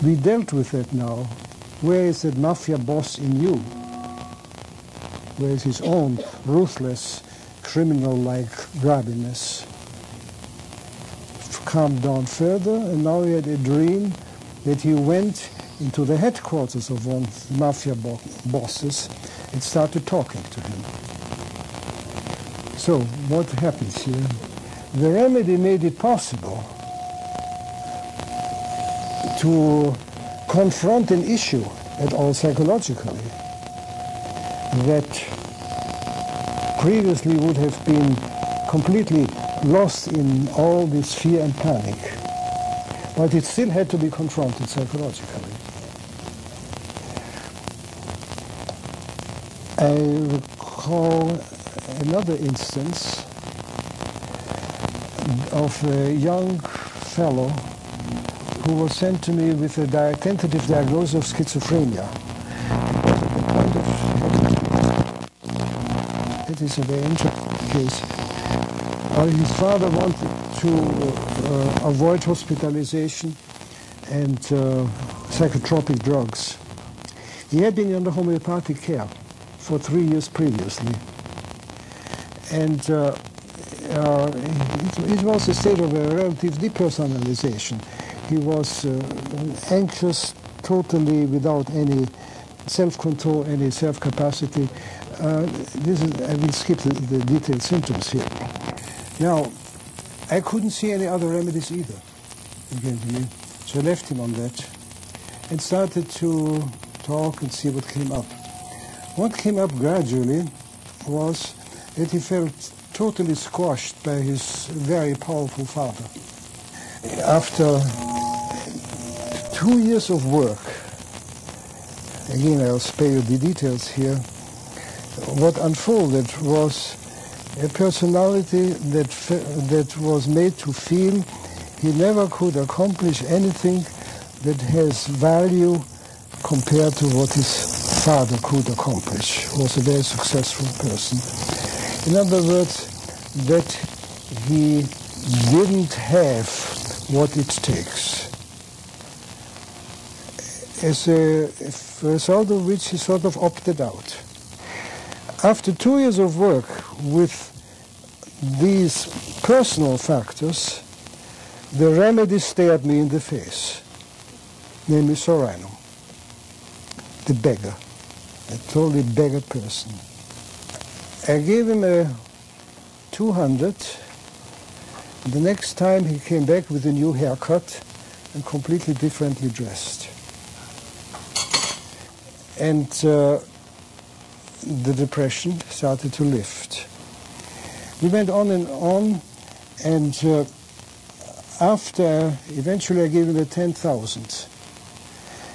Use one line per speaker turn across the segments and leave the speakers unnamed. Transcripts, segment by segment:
We dealt with it now. Where is that mafia boss in you? Where is his own ruthless, criminal-like grabbiness? Calmed down further, and now he had a dream that he went into the headquarters of one of the mafia bosses and started talking to him. So what happens here? The remedy made it possible to confront an issue at all psychologically that previously would have been completely lost in all this fear and panic. But it still had to be confronted psychologically. I recall another instance of a young fellow who was sent to me with a tentative diagnosis of schizophrenia. It is a very interesting case. His father wanted to avoid hospitalization and psychotropic drugs. He had been under homeopathic care for 3 years previously. And it was a state of a relative depersonalization. He was anxious, totally without any self-control, any self-capacity. I will skip the detailed symptoms here. Now, I couldn't see any other remedies either, again to me. So I left him on that and started to talk and see what came up. What came up gradually was that he felt totally squashed by his very powerful father. After 2 years of work, again I'll spare you the details here, what unfolded was a personality that was made to feel he never could accomplish anything that has value compared to what his father could accomplish. He was a very successful person. In other words, that he didn't have what it takes. As a result of which he sort of opted out. After 2 years of work with these personal factors, the remedy stared me in the face, namely Sorano, the beggar, a totally beggar person. I gave him a 200. The next time he came back with a new haircut and completely differently dressed. And the depression started to lift. We went on, and after, eventually I gave him the 10,000.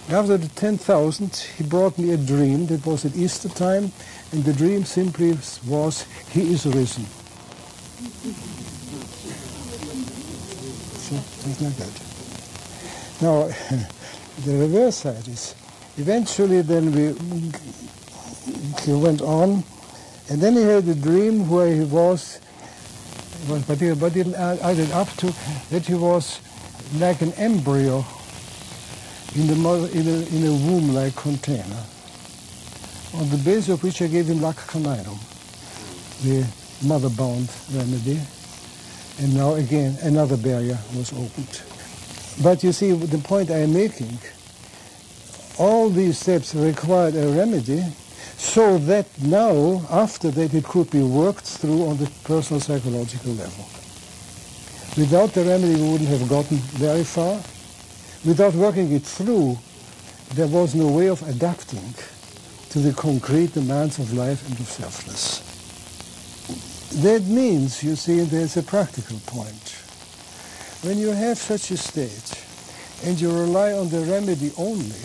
After the 10,000, he brought me a dream that was at Easter time, and the dream simply was, he is risen. So, just like that. Now, the reverse side is, eventually then he went on, and then he had a dream where he was but it added up to that he was like an embryo in a womb-like container, on the base of which I gave him Lac Canidum, the mother-bound remedy, and now again another barrier was opened. But you see, the point I am making, all these steps required a remedy so that now, after that, it could be worked through on the personal psychological level. Without the remedy, we wouldn't have gotten very far. Without working it through, there was no way of adapting to the concrete demands of life and of selfness. That means, you see, there's a practical point. When you have such a state, and you rely on the remedy only,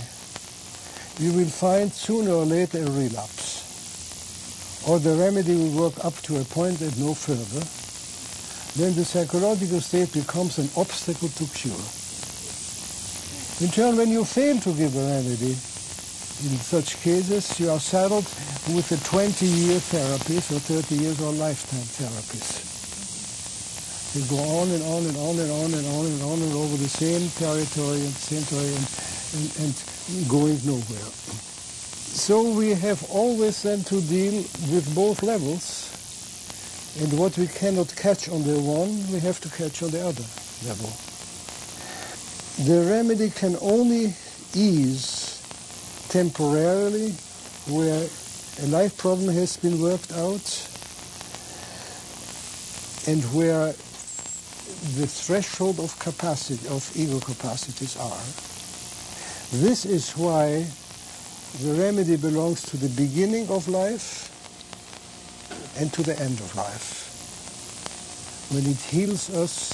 you will find sooner or later a relapse. Or the remedy will work up to a point and no further. Then the psychological state becomes an obstacle to cure. In turn, when you fail to give a remedy, in such cases, you are saddled with a 20-year therapist or 30 years or lifetime therapist. You go on and on and on and on and on and on and over the same territory and and going nowhere. So we have always then to deal with both levels, and what we cannot catch on the one, we have to catch on the other level. The remedy can only ease temporarily where a life problem has been worked out and where the threshold of capacity, of ego capacities are. This is why the remedy belongs to the beginning of life and to the end of life, when it heals us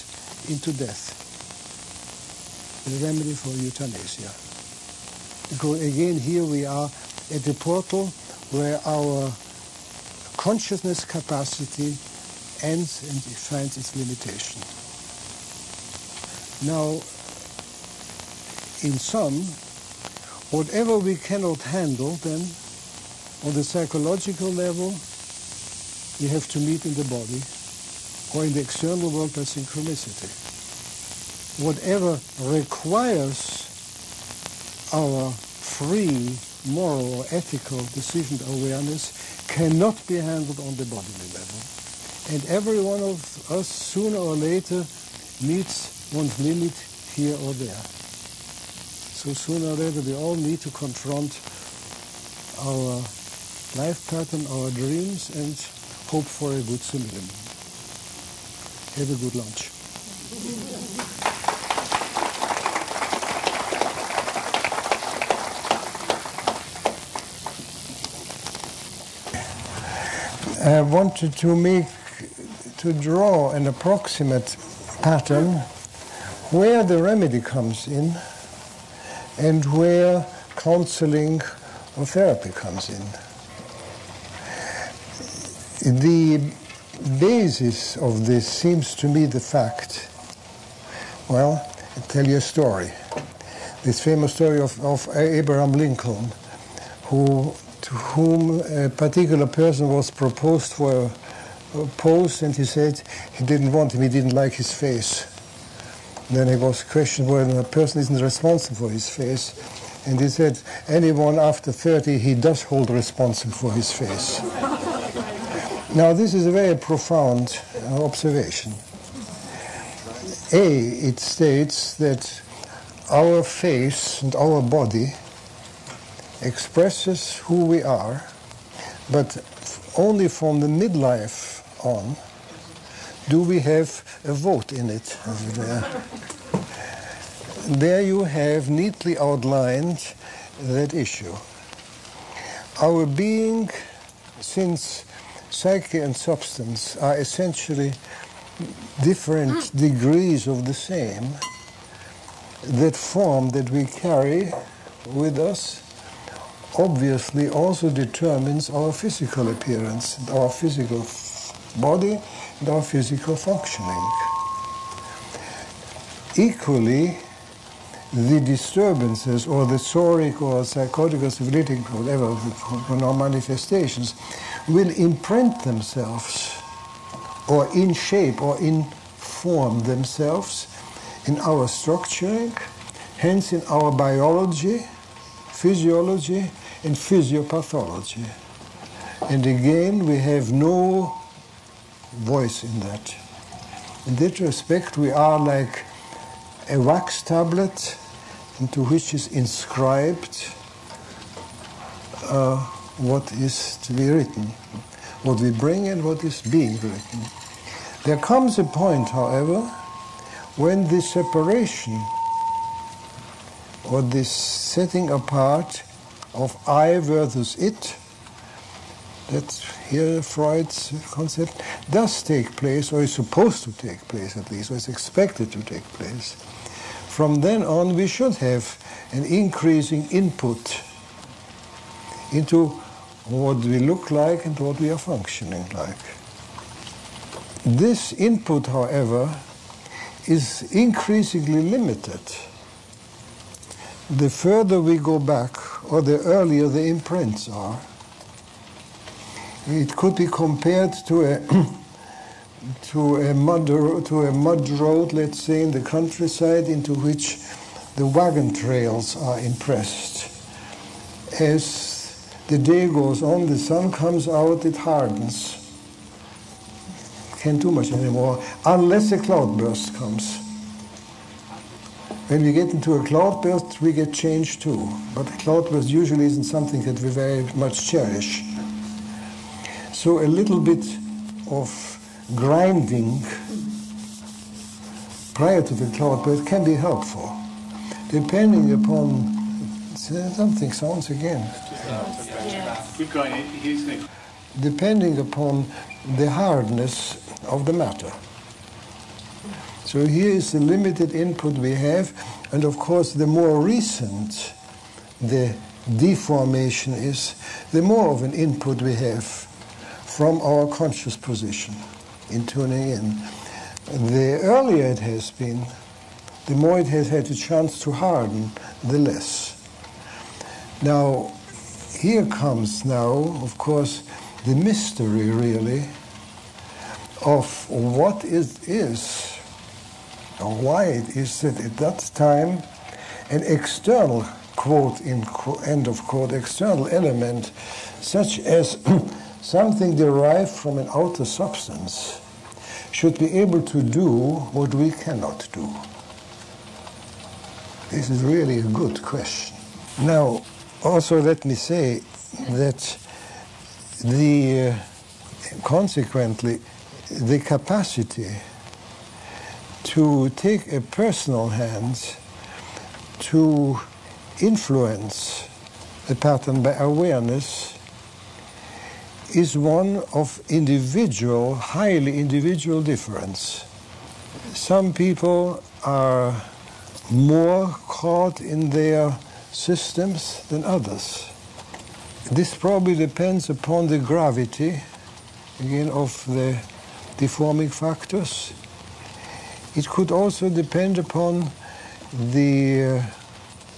into death. The remedy for euthanasia. Because again, here we are at the portal where our consciousness capacity ends and it finds its limitation. Now, in sum, whatever we cannot handle, then, on the psychological level, we have to meet in the body, or in the external world by synchronicity. Whatever requires our free, moral, or ethical decision awareness cannot be handled on the bodily level. And every one of us, sooner or later, meets one's limit here or there. So sooner or later, we all need to confront our life pattern, our dreams, and hope for a good simulum. Have a good lunch. I wanted to draw an approximate pattern where the remedy comes in and where counseling or therapy comes in. The basis of this seems to me the fact, well, I'll tell you a story. This famous story of Abraham Lincoln, to whom a particular person was proposed for a post, and he said he didn't want him, he didn't like his face. Then he was questioned whether a person isn't responsible for his face, and he said, anyone after 30, he does hold responsible for his face. Now, this is a very profound observation. It states that our face and our body expresses who we are, but only from the midlife on do we have a vote in it. There you have neatly outlined that issue. Our being, since psyche and substance are essentially different degrees of the same, that form that we carry with us obviously also determines our physical appearance, our physical body, and our physical functioning. Equally, the disturbances or the psoric or psychotic or syphilitic, whatever, our manifestations, will imprint themselves or in shape or inform themselves in our structuring, hence in our biology, physiology, and physiopathology. And again, we have no voice in that. In that respect, we are like a wax tablet into which is inscribed what is to be written, what we bring and what is being written. There comes a point, however, when this separation or this setting apart of I versus it, that's here Freud's concept, does take place, or is supposed to take place at least, or is expected to take place. From then on, we should have an increasing input into what we look like and what we are functioning like. This input, however, is increasingly limited the further we go back, or the earlier the imprints are. It could be compared to a mud road, let's say, in the countryside, into which the wagon trails are impressed. As the day goes on, the sun comes out, it hardens. Can't do much anymore, unless a cloudburst comes. When we get into a cloudburst, we get changed too. But a cloudburst usually isn't something that we very much cherish. So a little bit of grinding prior to the cloudburst can be helpful, depending upon, something sounds again.
Keep going,
Depending upon the hardness of the matter. So here is the limited input we have, and of course the more recent the deformation is, the more of an input we have from our conscious position in tuning in. The earlier it has been, the more it has had a chance to harden, the less. Now, here comes now, of course, the mystery really of what it is, or why it is that at that time an external, quote, end of quote, external element, such as something derived from an outer substance, should be able to do what we cannot do. This is really a good question. Now, also let me say that consequently, the capacity to take a personal hand to influence the pattern by awareness is one of individual, highly individual difference. Some people are more caught in their systems than others. This probably depends upon the gravity, again, of the deforming factors. It could also depend upon the,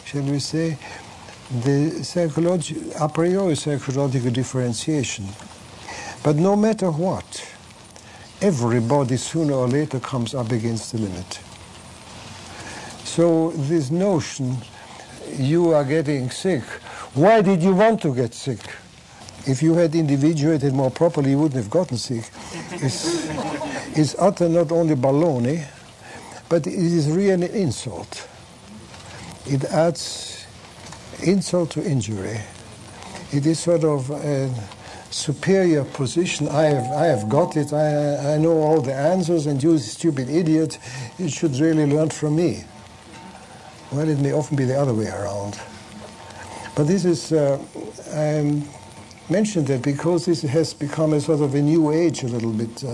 shall we say, the a priori psychological differentiation. But no matter what, everybody sooner or later comes up against the limit. So this notion, you are getting sick, why did you want to get sick? If you had individuated more properly, you wouldn't have gotten sick. It's utter not only baloney, but it is really an insult. It adds insult to injury. It is sort of a superior position. I have got it. I know all the answers, and you stupid idiot, you should really learn from me. Well, it may often be the other way around. But this is, I mentioned that because this has become a sort of a new age a little bit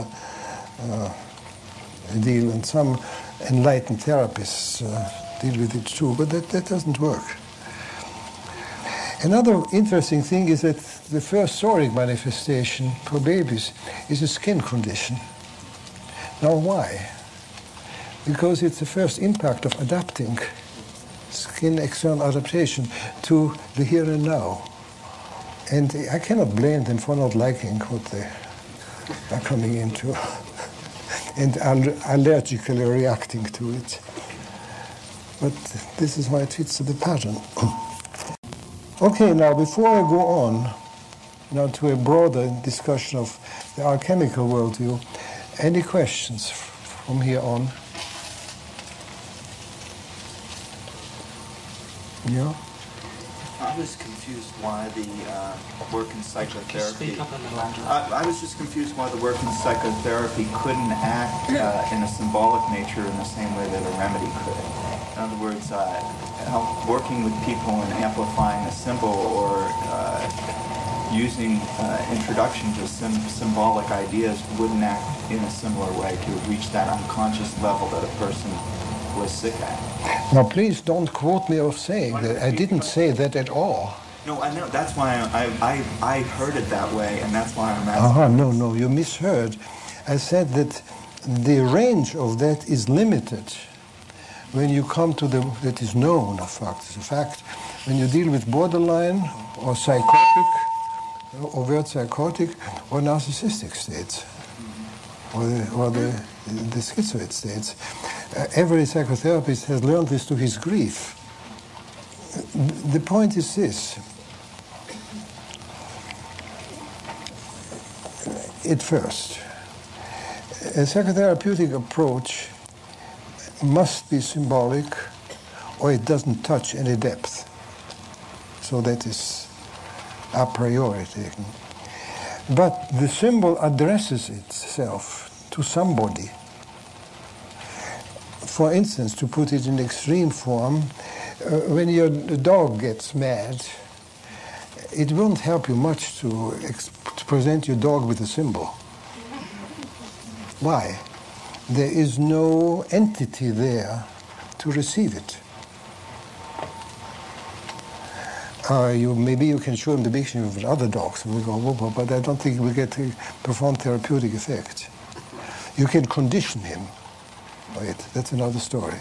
deal, and some enlightened therapists deal with it too, but that doesn't work. Another interesting thing is that the first psoric manifestation for babies is a skin condition. Now why? Because it's the first impact of adapting, skin external adaptation to the here and now. And I cannot blame them for not liking what they are coming into and allergically reacting to it. But this is why it fits to the pattern. Okay, now before I go on now to a broader discussion of the alchemical worldview, any questions from here on? Yeah?
I was confused why the work in psychotherapy. I was just confused why the work in psychotherapy couldn't act in a symbolic nature in the same way that a remedy could. In other words, working with people and amplifying a symbol or using introduction to symbolic ideas wouldn't act in a similar way to reach that unconscious level that a person was sick at.
Now, please don't quote me of saying that. I didn't say that at all.
No, I know. That's why I heard it that way, and that's why I'm asking.
No, you misheard. I said that the range of that is limited when you come to that is known, in fact. It's a fact. When you deal with borderline or psychotic, overt psychotic or narcissistic states, or the schizoid states. Every psychotherapist has learned this to his grief. The point is this. At first, a psychotherapeutic approach must be symbolic or it doesn't touch any depth. So that is a priori taken. But the symbol addresses itself to somebody. For instance, to put it in extreme form, when your dog gets mad, it won't help you much to present your dog with a symbol. Why? There is no entity there to receive it. Maybe you can show him the dictionary with other dogs, and we go, whoa, but I don't think we get a profound therapeutic effect. You can condition him. Right? That's another story.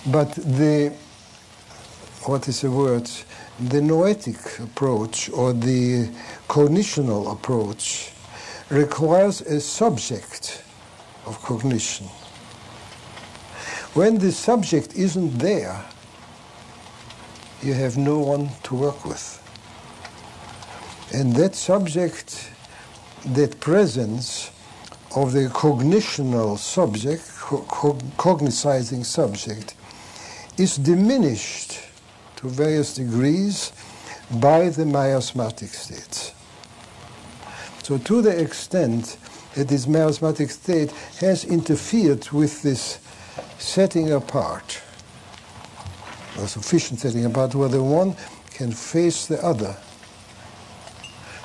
But the noetic approach or the cognitional approach requires a subject of cognition. When the subject isn't there, you have no one to work with. And that subject, that presence of the cognitional subject, cognizing subject, is diminished to various degrees by the miasmatic states. So to the extent that this miasmatic state has interfered with this setting apart, a sufficient setting apart where the one can face the other.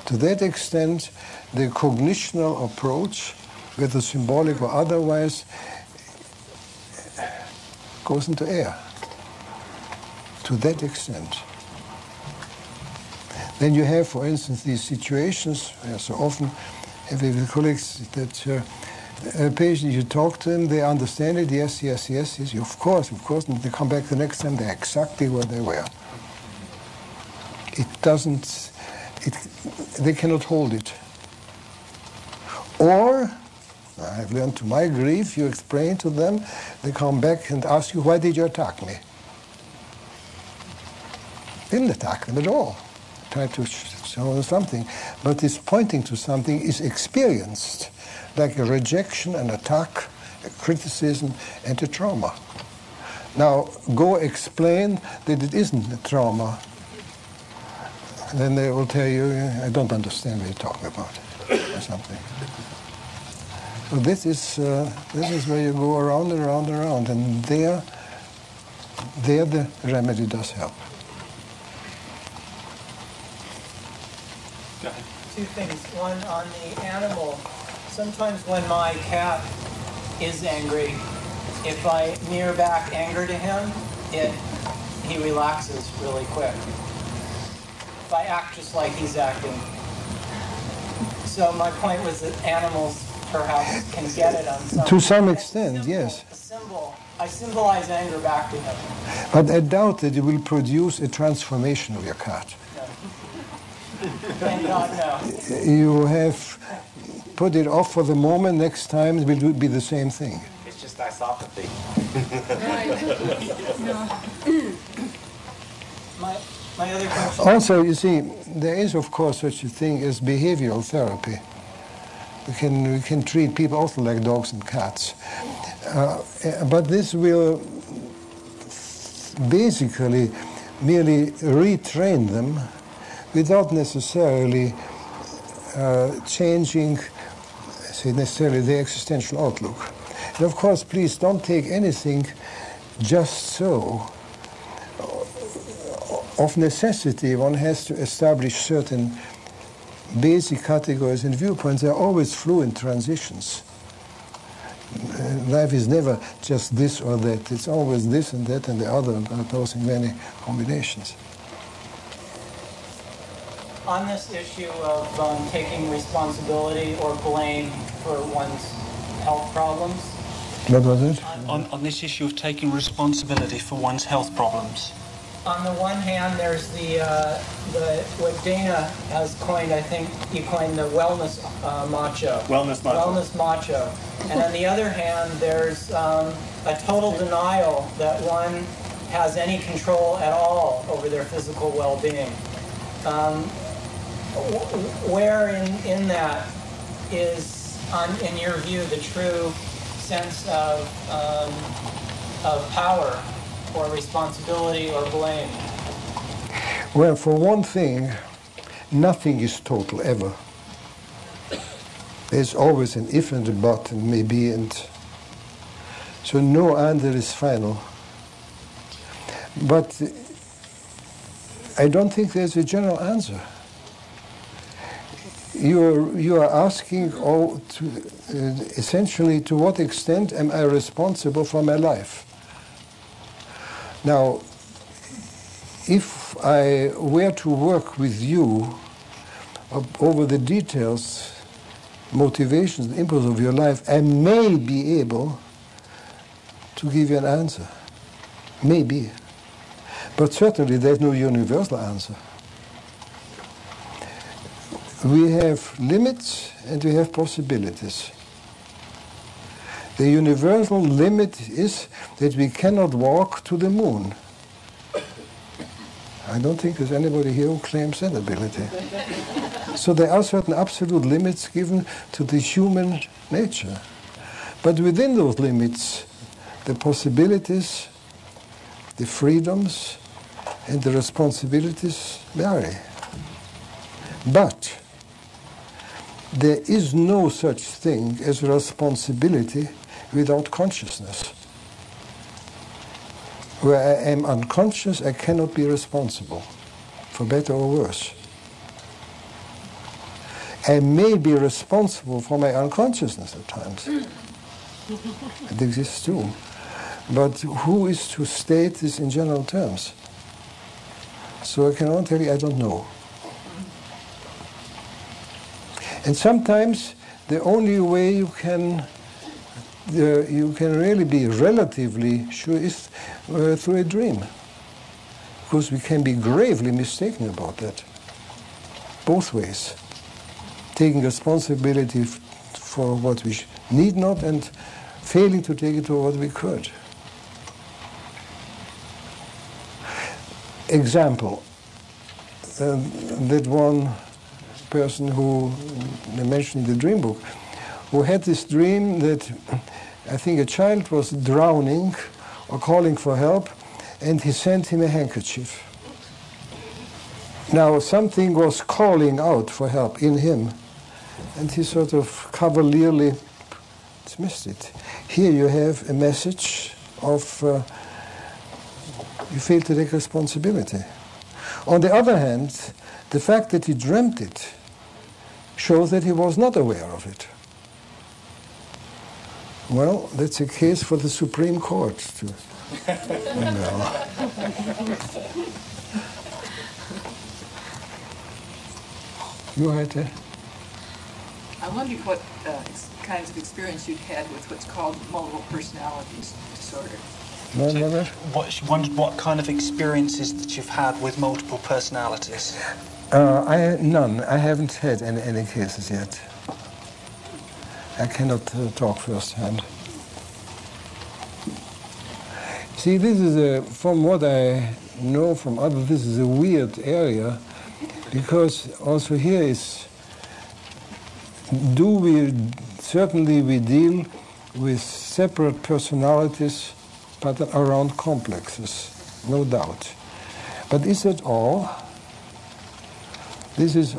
To that extent, the cognitional approach, whether symbolic or otherwise, goes into air. To that extent. Then you have, for instance, these situations, I so often have with colleagues that a patient, you talk to them, they understand it, yes, of course, and they come back the next time, they're exactly where they were. They cannot hold it. Or, I've learned to my grief, you explain to them, they come back and ask you, why did you attack me? Didn't attack them at all. Tried to show them something. But this pointing to something is experienced, like a rejection, an attack, a criticism, and a trauma. Now, go explain that it isn't a trauma. Then they will tell you, I don't understand what you're talking about, or something. So this is where you go around and around and around, and there the remedy does help.
Two things. One, on the animal, sometimes when my cat is angry, if I mirror back anger to him, he relaxes really quick. If I act just like he's acting. So my point was that animals perhaps can get it on some...
To some extent, yes.
I symbolize anger back to him.
But I doubt that it will produce a transformation of your cat.
Thank God, no.
You have put it off for the moment, next time it will be the same thing.
It's just isopathy.
My other question...
Also, you see, there is, of course, such a thing as behavioral therapy. We can treat people also like dogs and cats. But this will basically merely retrain them without necessarily changing, necessarily their existential outlook. And of course, please don't take anything just so. Of necessity, one has to establish certain basic categories and viewpoints. There are always fluent transitions. Life is never just this or that. It's always this and that and the other, those in many combinations.
On this issue of taking responsibility or blame for one's health problems.
What was it?
On this issue of taking responsibility for one's health problems.
On the one hand, there's what Dana has coined, I think he coined the wellness macho.
Wellness macho.
Wellness macho. And on the other hand, there's a total denial that one has any control at all over their physical well-being. Where in that is, in your view, the true sense of power or responsibility or blame?
Well, for one thing, nothing is total ever. There's always an if and a but and maybe, and so no answer is final. But I don't think there's a general answer. You are asking essentially to what extent am I responsible for my life? Now, if I were to work with you over the details, motivations, the impulse of your life, I may be able to give you an answer. Maybe. But certainly there's no universal answer. We have limits and we have possibilities. The universal limit is that we cannot walk to the moon. I don't think there's anybody here who claims that ability. So there are certain absolute limits given to the human nature. But within those limits, the possibilities, the freedoms, and the responsibilities vary. But there is no such thing as responsibility without consciousness. Where I am unconscious, I cannot be responsible, for better or worse. I may be responsible for my unconsciousness at times. It exists too. But who is to state this in general terms? So I can only tell you I don't know. And sometimes the only way you can really be relatively sure is through a dream. Because we can be gravely mistaken about that. Both ways. Taking responsibility for what we need not and failing to take it for what we could. Example, that one person who I mentioned in the dream book, who had this dream that I think a child was drowning or calling for help, and he sent him a handkerchief. Now something was calling out for help in him, and he sort of cavalierly dismissed it. Here you have a message of you fail to take responsibility. On the other hand, the fact that he dreamt it shows that he was not aware of it. Well, that's a case for the Supreme Court to You had to.
I wondered what kinds of experience you'd had with what's called multiple personality disorder.
She wondered what kind of experiences that you've had with multiple personalities.
None. I haven't had any cases yet. I cannot talk firsthand. See, this is from what I know from others, this is a weird area, because also here is, certainly we deal with separate personalities, but around complexes, no doubt. But is that all? This is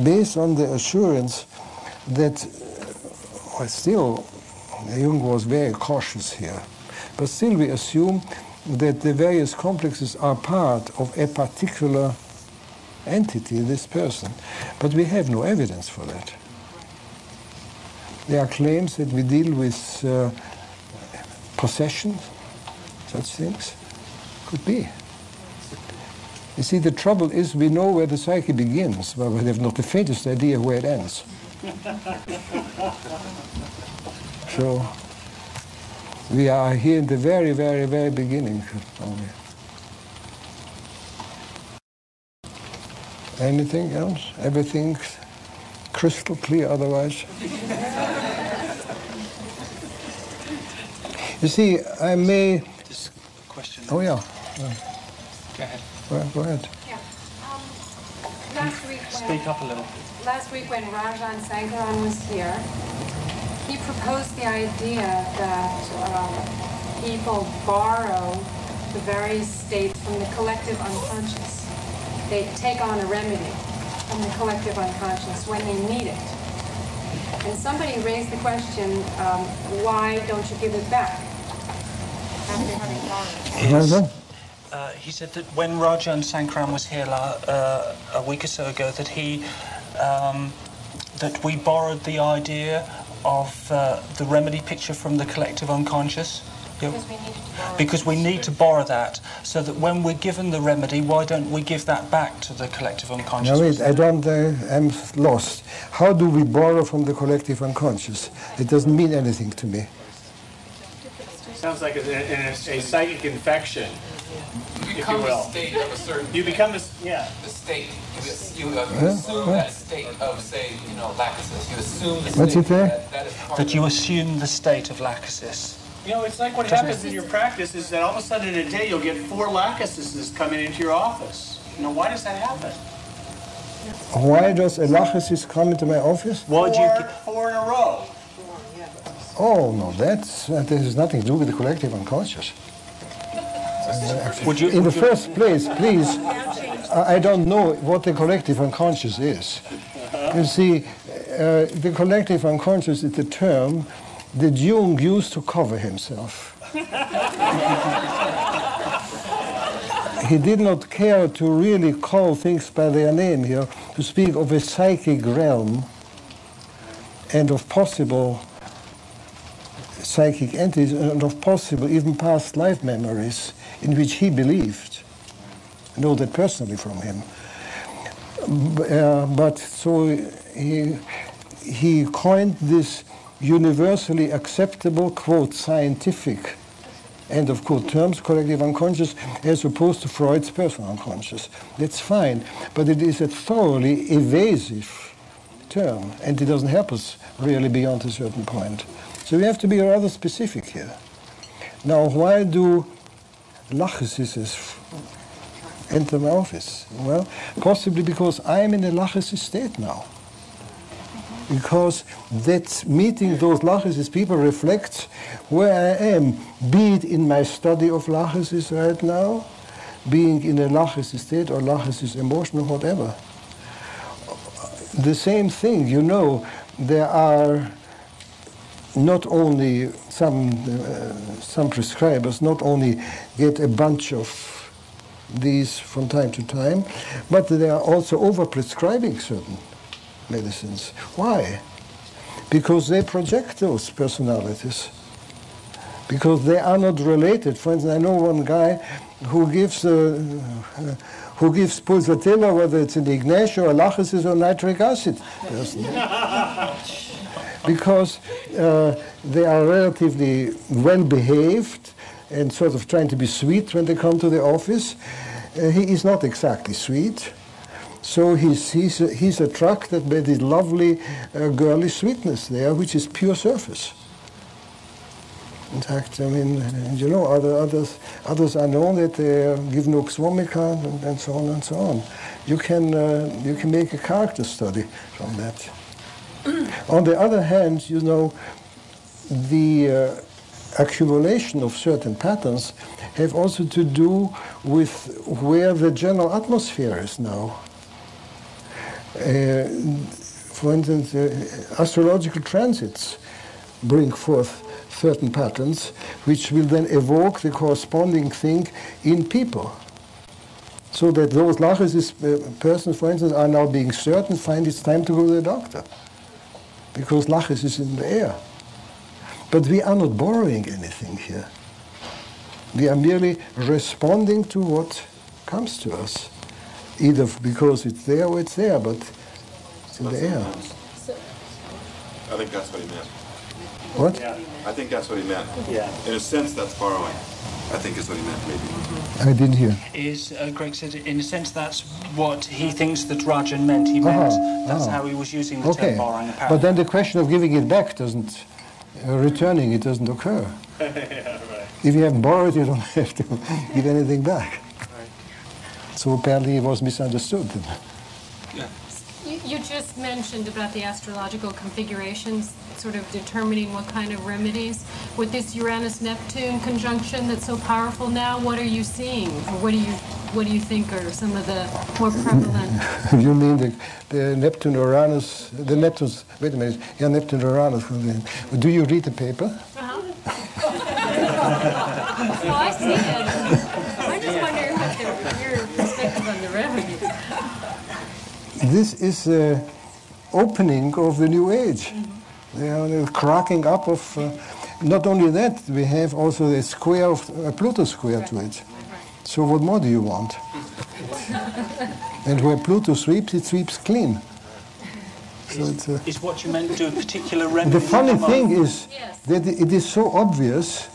based on the assurance that, still, Jung was very cautious here, but still we assume that the various complexes are part of a particular entity, this person. But we have no evidence for that. There are claims that we deal with possession, such things. Could be. You see, the trouble is we know where the psyche begins, but we have not the faintest idea where it ends. So we are here in the very, very, very beginning only. Anything else? Everything crystal clear otherwise? You see, I may
this question.
Oh, yeah.
Go ahead.
Well, go ahead.
Yeah. Last week
Speak up a little.
Last week when Rajan Sankaran was here, he proposed the idea that people borrow the various states from the collective unconscious. They take on a remedy from the collective unconscious when they need it. And somebody raised the question, why don't you give it back after having borrowed it?
He said that when Rajan Sankaran was here a week or so ago, that that we borrowed the idea of the remedy picture from the collective unconscious. Because we need to borrow that, so that when we're given the remedy, why don't we give that back to the collective unconscious?
No, wait, I'm lost. How do we borrow from the collective unconscious? It doesn't mean anything to me.
Sounds like a psychic infection,
You become a state of a certain...
You become a...
The state. You assume that state of, say, lachesis. You assume the
What's
state
it there?
that is part
That you assume the state of lachesis.
It's like what happens in your practice is that all of a sudden in a day you'll get 4 lachesis coming into your office. Why does that happen?
Why does a lachesis come into my office?
Four in a row.
Oh, no, that has nothing to do with the collective unconscious. In the first place, please, I don't know what the collective unconscious is. You see, the collective unconscious is the term that Jung used to cover himself. He did not care to really call things by their name here, to speak of a psychic realm and of possible psychic entities and of possible even past life memories in which he believed. I know that personally from him. But so he coined this universally acceptable, quote, scientific, end of quote, terms, collective unconscious, as opposed to Freud's personal unconscious. That's fine, but it is a thoroughly evasive term, and it doesn't help us really beyond a certain point. So we have to be rather specific here. Now, why do lachesises enter my office? Well, possibly because I am in a lachesis state now. Because that meeting those lachesis people reflects where I am, be it in my study of lachesis right now, being in a lachesis state or lachesis emotion or whatever. The same thing, there are not only some prescribers not only get a bunch of these from time to time, but they are also over-prescribing certain medicines. Why? Because they project those personalities. Because they are not related. For instance, I know one guy who gives pulsatilla, whether it's an Ignatia or lachesis or nitric acid person. Because they are relatively well behaved and sort of trying to be sweet when they come to the office. He is not exactly sweet. So he's attracted by this lovely girly sweetness there, which is pure surface. In fact, others are known that they give nux vomica and so on and so on. You can make a character study from that. On the other hand, the accumulation of certain patterns have also to do with where the general atmosphere is now. For instance, astrological transits bring forth certain patterns which will then evoke the corresponding thing in people. So that those lachesis persons, for instance, are now being certain, find it's time to go to the doctor. Because laches is in the air. But we are not borrowing anything here. We are merely responding to what comes to us. Either because it's there or it's there, but it's in the air.
I think that's what he meant.
What?
Yeah.
I think that's what he meant.
Yeah.
In a sense, that's borrowing. I think is what he meant, maybe.
I didn't hear.
Greg said, in a sense, that's what he thinks that Rajan meant. He meant that's how he was using the term borrowing, apparently.
But then the question of giving it back doesn't, returning it doesn't occur.
Yeah, right.
If you have borrowed, you don't have to give anything back.
Right.
So apparently he was misunderstood.
Yeah.
You just mentioned about the astrological configurations, sort of determining what kind of remedies. With this Uranus-Neptune conjunction that's so powerful now, what are you seeing? Or what do you think are some of the more prevalent?
You mean the Neptune-Uranus, the Neptune's, wait a minute, yeah, Neptune-Uranus. Do you read the paper?
Uh-huh. Well, I see it. I'm just wondering what your perspective on the remedies.
This is the opening of the new age. The cracking up of, not only that, we have also the square of Pluto square to it. So what more do you want? And where Pluto sweeps, it sweeps clean. So
is what you meant to a particular remedy?
The funny thing is that it is so obvious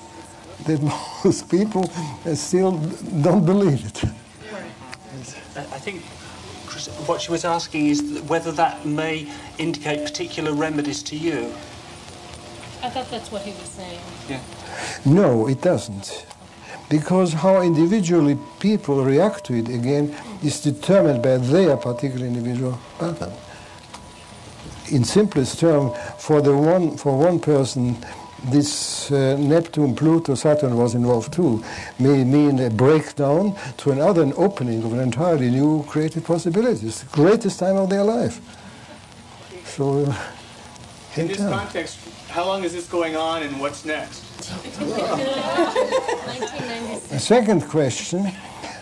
that most people still don't believe it.
I think what she was asking is whether that may indicate particular remedies to you.
I thought that's what he was saying.
Yeah.
No, it doesn't. Because how individually people react to it, again, is determined by their particular individual pattern. In simplest term, for one person, this Neptune, Pluto, Saturn was involved too, may mean a breakdown, to another an opening of an entirely new creative possibilities, the greatest time of their life. So,
in this context, how long is this going on and what's next?
1996.
A second question,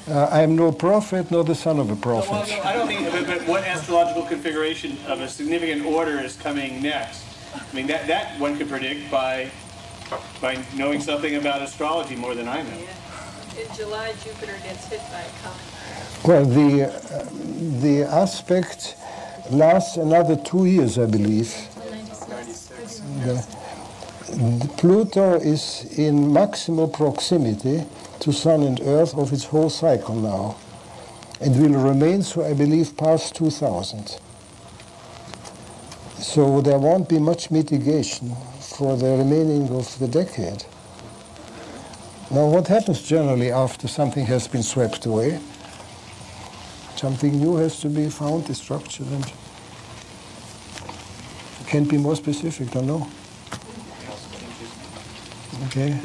I am no prophet, nor the son of a prophet.
Well, no, I don't mean, but what astrological configuration of a significant order is coming next? I mean, that one could predict by knowing something about astrology more than I know.
Yeah. In July, Jupiter gets hit by a comet.
Well, the aspect lasts another 2 years, I believe.
96.
Pluto is in maximal proximity to Sun and Earth of its whole cycle now, and will remain so, I believe, past 2000. So there won't be much mitigation for the remaining of the decade. Now, what happens generally after something has been swept away? Something new has to be found, is structured, and can't be more specific, don't know. Okay.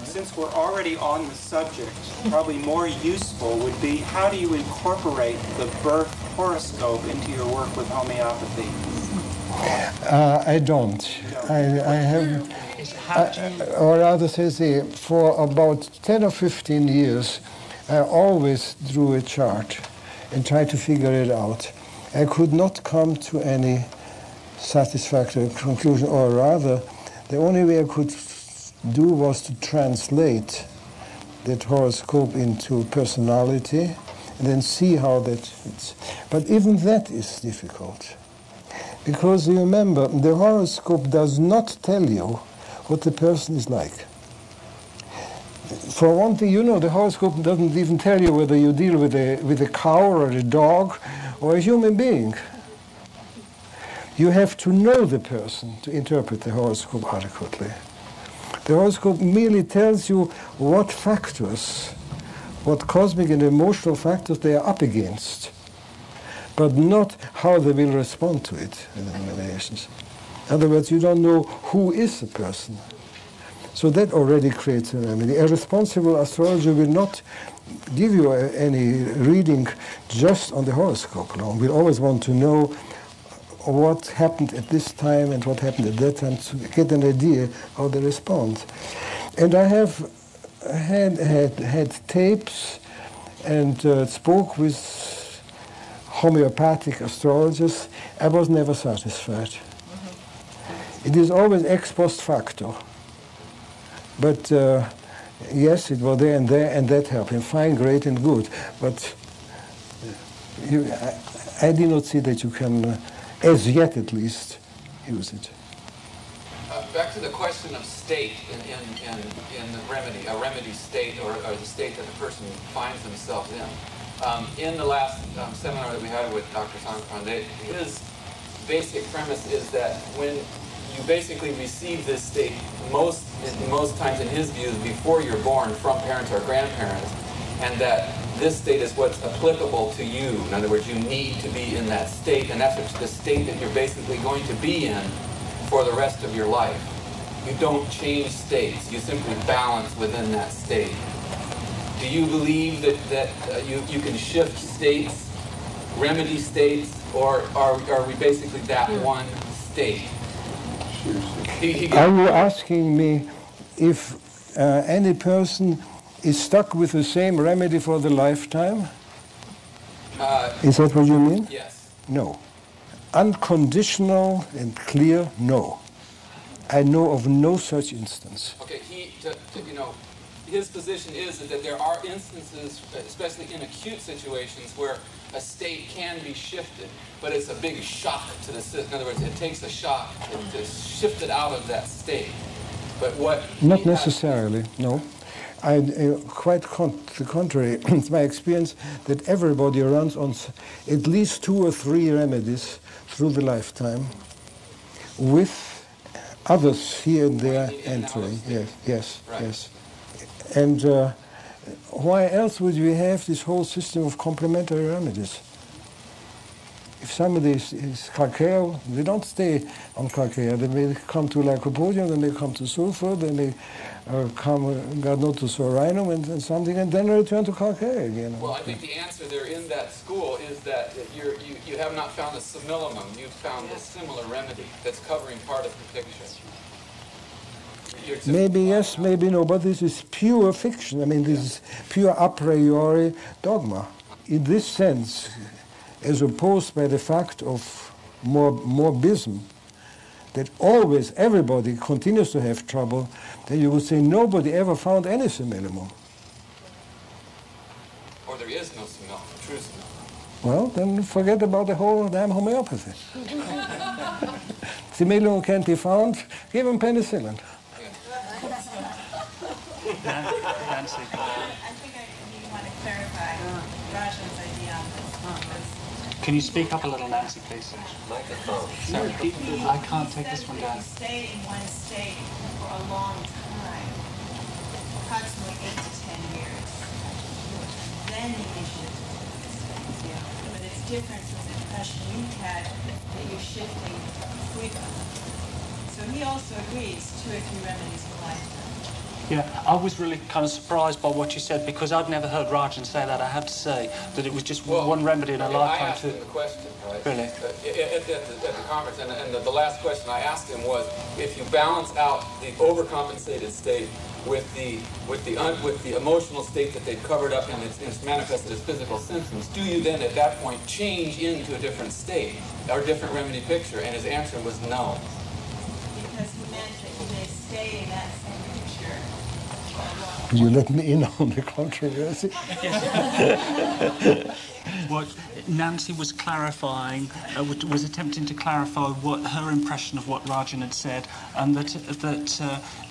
Since we're already on the subject, probably more useful would be how do you incorporate the birth horoscope into your work with homeopathy?
I don't. I have, or rather say, for about 10 or 15 years, I always drew a chart and tried to figure it out. I could not come to any satisfactory conclusion, or rather, the only way I could do was to translate that horoscope into personality and then see how that fits. But even that is difficult. Because you remember, the horoscope does not tell you what the person is like. For one thing, you know, the horoscope doesn't even tell you whether you deal with a cow or a dog or a human being. You have to know the person to interpret the horoscope adequately. The horoscope merely tells you what factors, what cosmic and emotional factors they are up against, but not how they will respond to it in the nominations. In other words, you don't know who is the person. So that already creates a remedy. A responsible astrologer will not give you any reading just on the horoscope alone. We'll always want to know what happened at this time and what happened at that time to get an idea how they respond. And I have had tapes and spoke with homeopathic astrologers. I was never satisfied. It is always ex post facto. But yes, it was there, and that helped. And fine, great, and good. But I did not see that you can, as yet at least, use it.
Back to the question of state in the remedy, a remedy state or the state that the person finds themselves in. In the last seminar that we had with Dr. Sankran, his basic premise is that when you basically receive this state most times in his views before you're born from parents or grandparents, and that this state is what's applicable to you. In other words, you need to be in that state, and that's the state that you're basically going to be in for the rest of your life. You don't change states, you simply balance within that state. Do you believe that you can shift states, remedy states, or are we basically that one state?
Are you asking me if any person is stuck with the same remedy for the lifetime? Is that what you mean?
Yes.
No. Unconditional and clear, no. I know of no such instance.
Okay, his position is that there are instances, especially in acute situations, where a state can be shifted, but it's a big shock to the system. In other words, it takes a shock to shift it out of that state. But what?
Not necessarily, no. Quite the contrary. It's my experience that everybody runs on at least 2 or 3 remedies through the lifetime, with others here and there entering. Yes. And why else would we have this whole system of complementary remedies? If somebody is calcareous, they don't stay on calcareous. They may come to lycopodium, then they come to sulfur, then they God knows, to sorinum and something, and then return to calcareous again.
Well, I think the answer there in that school is that you have not found a simillimum. You've found a similar remedy that's covering part of the picture.
Maybe yes, maybe no, but this is pure fiction. I mean, this is pure a priori dogma. In this sense, as opposed by the fact of morbism, that always everybody continues to have trouble, then you would say nobody ever found any simillimum.
Or there is no simillimum, true simillimum.
Well, then forget about the whole damn homeopathy. Simillimum can't be found, give him penicillin.
Nancy. I think you want to clarify Rajan's idea on this.
Can you speak up a little, Nancy, please?
Microphone.
Sorry, I can't take this one down.
If you stay in one state for a long time, approximately 8 to 10 years, then you may shift to different states. Yeah. But it's different from the impression you had that you're shifting frequently. So he also agrees 2 or 3 remedies for lifetime.
Yeah, I was really kind of surprised by what you said, because I'd never heard Rajan say that. I have to say that it was just one remedy in a lifetime.
I asked him the question, right?
Really?
At the conference, and the last question I asked him was, if you balance out the overcompensated state with the emotional state that they've covered up and it's manifested as physical symptoms, do you then at that point change into a different state or different remedy picture? And his answer was no.
Because he meant that you may stay in that same picture.
You let me in on the controversy.
What Nancy was clarifying, was attempting to clarify what her impression of what Rajan had said, and that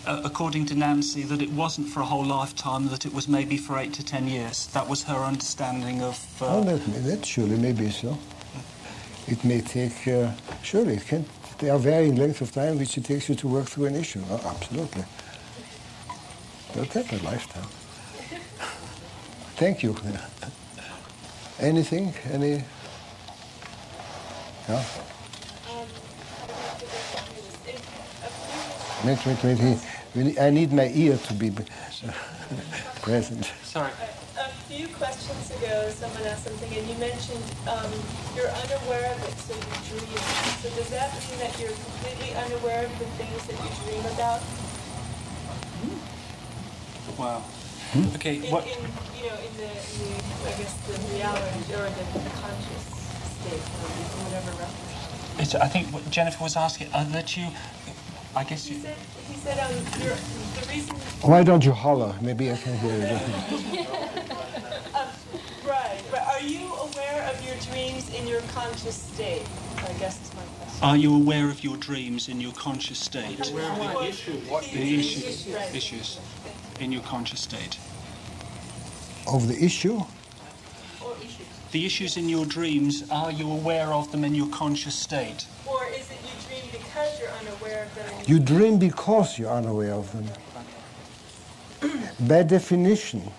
according to Nancy, that it wasn't for a whole lifetime, that it was maybe for 8 to 10 years. That was her understanding of...
Oh, that surely may be so. It may take, surely it can. There are varying lengths of time which it takes you to work through an issue. Oh, absolutely. It'll take a lifetime. Thank you. Anything? Any? Yeah? Wait. I need my ear to be present.
Sorry.
A few questions ago, someone asked something, and you mentioned you're unaware of it, so you dream. So does that mean that you're completely unaware of the things that you dream about?
Wow. Okay.
In the I guess the reality or the conscious state, or whatever reference.
I think what Jennifer was asking that you. I guess you.
He said the reason.
Why don't you holler? Maybe I can hear you.
Right. But are you aware of your dreams in your conscious state? I guess is my question.
Are you aware of your dreams in your conscious state?
Aware of the issue. What
the issues in your conscious state?
Of the issue?
The issues in your dreams, are you aware of them in your conscious state?
Or is it you dream because you're unaware of them.
You dream because you're unaware of them. By definition,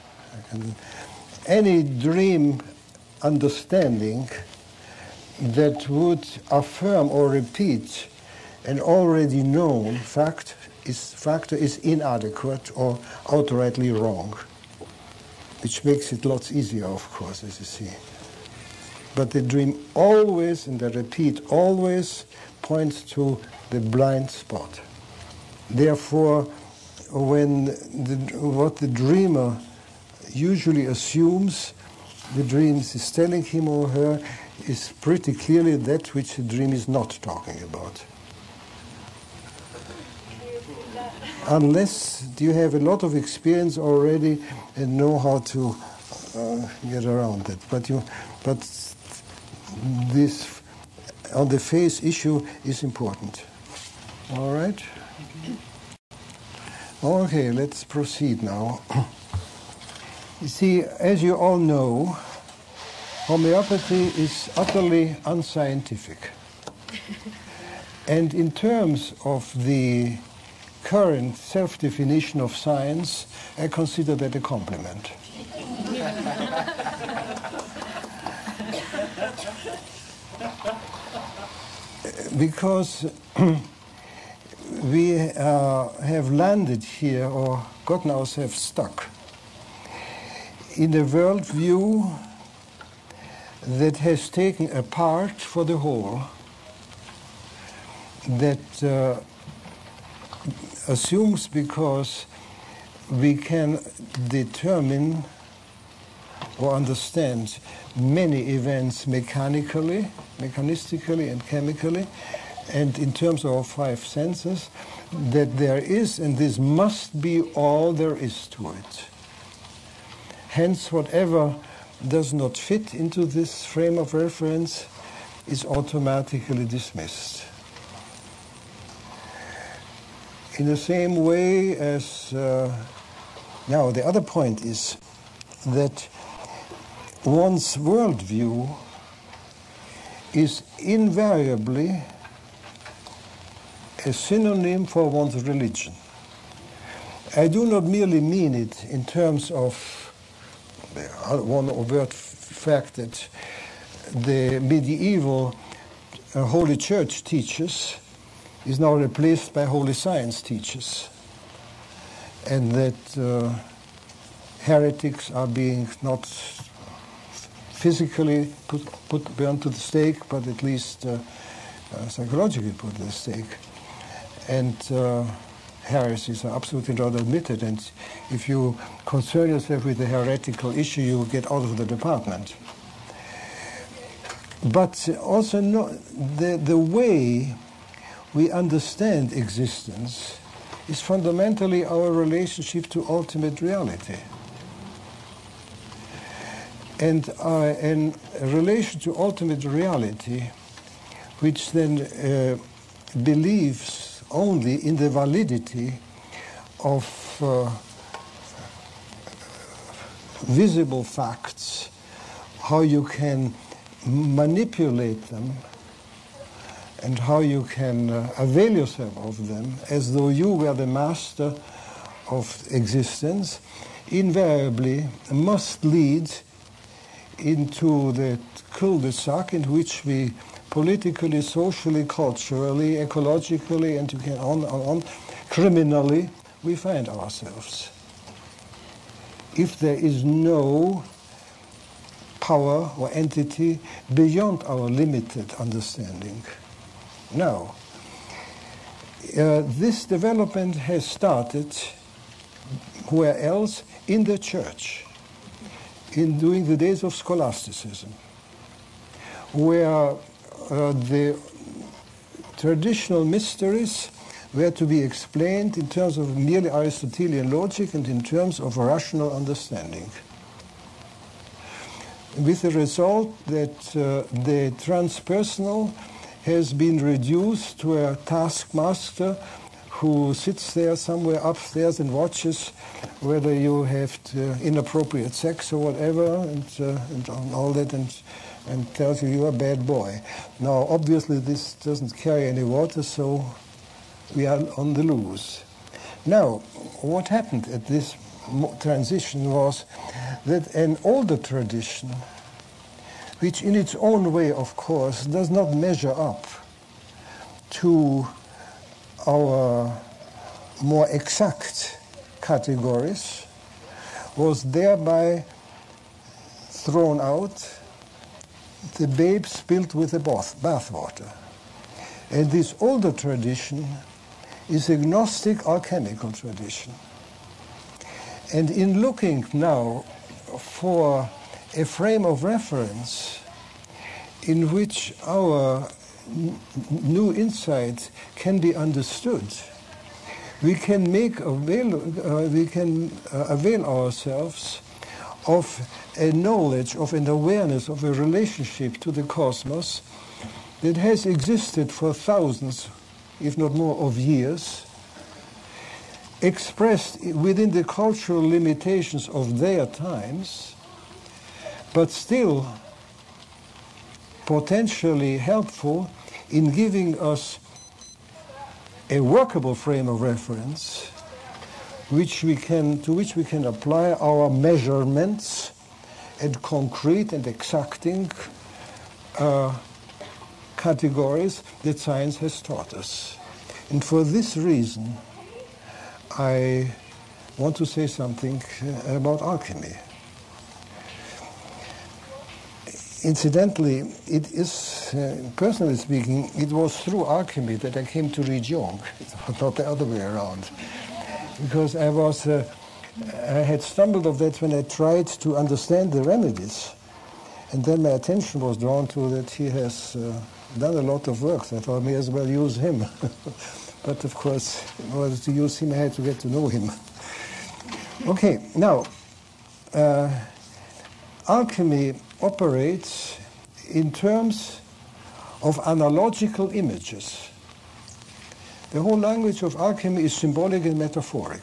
any dream understanding that would affirm or repeat an already known factor is inadequate or outrightly wrong, which makes it lots easier, of course, as you see. But the dream always, and I repeat, always points to the blind spot. Therefore, what the dreamer usually assumes the dream is telling him or her is pretty clearly that which the dream is not talking about. Unless you have a lot of experience already and know how to get around it. But this on the face issue is important. All right? Okay, let's proceed now. You see, as you all know, homeopathy is utterly unscientific. And in terms of the current self-definition of science, I consider that a compliment. Because we have landed here or gotten ourselves stuck in a worldview that has taken a part for the whole, that assumes because we can determine or understand many events mechanistically and chemically, and in terms of our five senses, that there is, and this must be all there is to it. Hence, whatever does not fit into this frame of reference is automatically dismissed. In the same way as, now the other point is that one's worldview is invariably a synonym for one's religion. I do not merely mean it in terms of one overt fact that the medieval Holy Church teaches is now replaced by Holy Science teaches, and that heretics are being not physically burned to the stake, but at least psychologically put to the stake. And heresies are absolutely not admitted. And if you concern yourself with the heretical issue, you get out of the department. But also the way we understand existence is fundamentally our relationship to ultimate reality. And in relation to ultimate reality, which then believes only in the validity of visible facts, how you can manipulate them, and how you can avail yourself of them as though you were the master of existence, invariably must lead into the cul-de-sac in which we politically, socially, culturally, ecologically, and you can on, criminally, we find ourselves. If there is no power or entity beyond our limited understanding. Now, this development has started where else? In the church, during the days of scholasticism, where the traditional mysteries were to be explained in terms of merely Aristotelian logic and in terms of rational understanding. With the result that the transpersonal has been reduced to a taskmaster who sits there somewhere upstairs and watches whether you have inappropriate sex or whatever, and all that, and tells you you're a bad boy. Now, obviously, this doesn't carry any water, so we are on the loose. Now, what happened at this transition was that an older tradition, which in its own way, of course, does not measure up to our more exact categories, was thereby thrown out, the babe spilled with the bathwater. And this older tradition is a Gnostic alchemical tradition. And in looking now for a frame of reference in which our new insights can be understood, we can avail ourselves of a knowledge, of an awareness, of a relationship to the cosmos that has existed for thousands, if not more, of years, expressed within the cultural limitations of their times, but still potentially helpful in giving us a workable frame of reference to which we can apply our measurements and concrete and exacting categories that science has taught us. And for this reason, I want to say something about alchemy. Incidentally, it is, personally speaking, it was through alchemy that I came to read Jung, not the other way around. Because I had stumbled on that when I tried to understand the remedies. And then my attention was drawn to that he has done a lot of work. So I thought I may as well use him. But of course, in order to use him, I had to get to know him. Okay, now, alchemy operates in terms of analogical images. The whole language of alchemy is symbolic and metaphoric.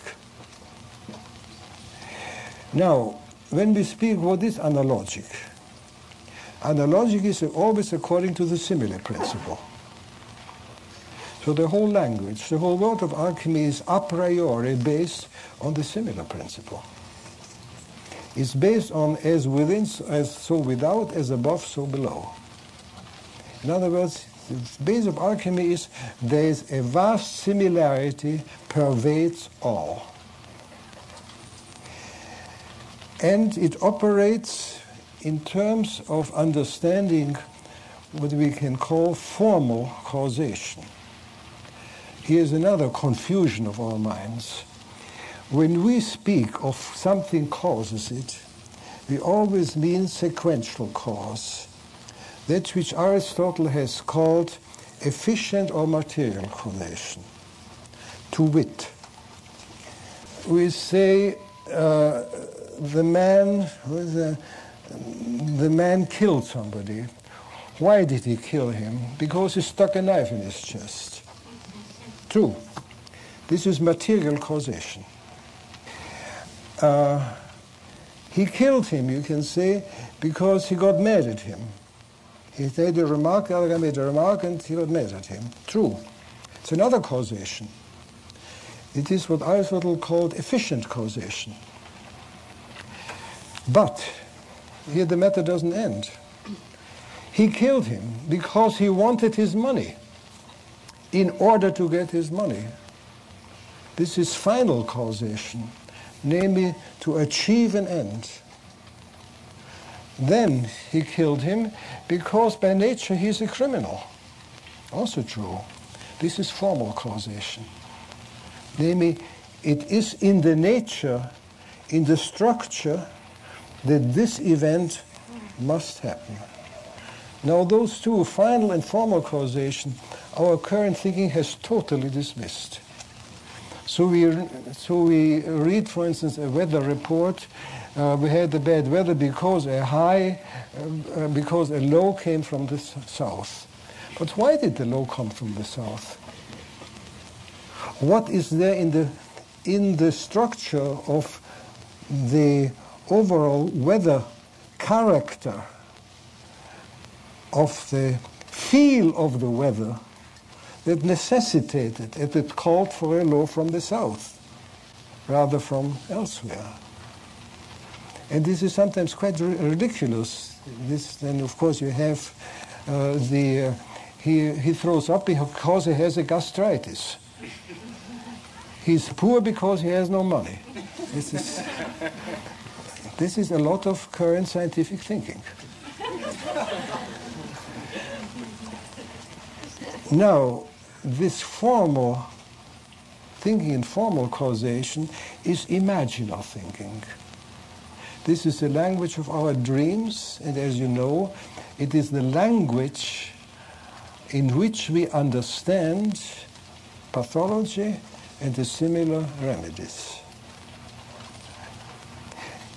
Now, when we speak, what is analogic? Analogic is always according to the similar principle. So the whole language, the whole world of alchemy is a priori based on the similar principle. It's based on as within, as so without, as above, so below. In other words, the base of alchemy is there is a vast similarity pervades all. And it operates in terms of understanding what we can call formal causation. Here's another confusion of our minds. When we speak of something causes it, we always mean sequential cause, that which Aristotle has called efficient or material causation. To wit, we say the man killed somebody. Why did he kill him? Because he stuck a knife in his chest. True. This is material causation. He killed him, you can say, because he got mad at him. He made a remark, the other guy made a remark, and he got mad at him. True. It's another causation. It is what Aristotle called efficient causation. But here the matter doesn't end. He killed him because he wanted his money in order to get his money. This is final causation, namely to achieve an end. Then he killed him because by nature he's a criminal. Also true. This is formal causation. Namely, it is in the nature, in the structure, that this event must happen. Now those two, final and formal causation, our current thinking has totally dismissed. So we read, for instance, a weather report. We had the bad weather because because a low came from the south. But why did the low come from the south? What is there in the structure of the overall weather character of the feel of the weather that necessitated, and it called for a law from the south, rather from elsewhere. And this is sometimes quite ridiculous. This, then, of course, you have he throws up because he has a gastritis. He's poor because he has no money. This is a lot of current scientific thinking. Now, this formal thinking in formal causation is imaginal thinking. This is the language of our dreams, and as you know, it is the language in which we understand pathology and the similar remedies,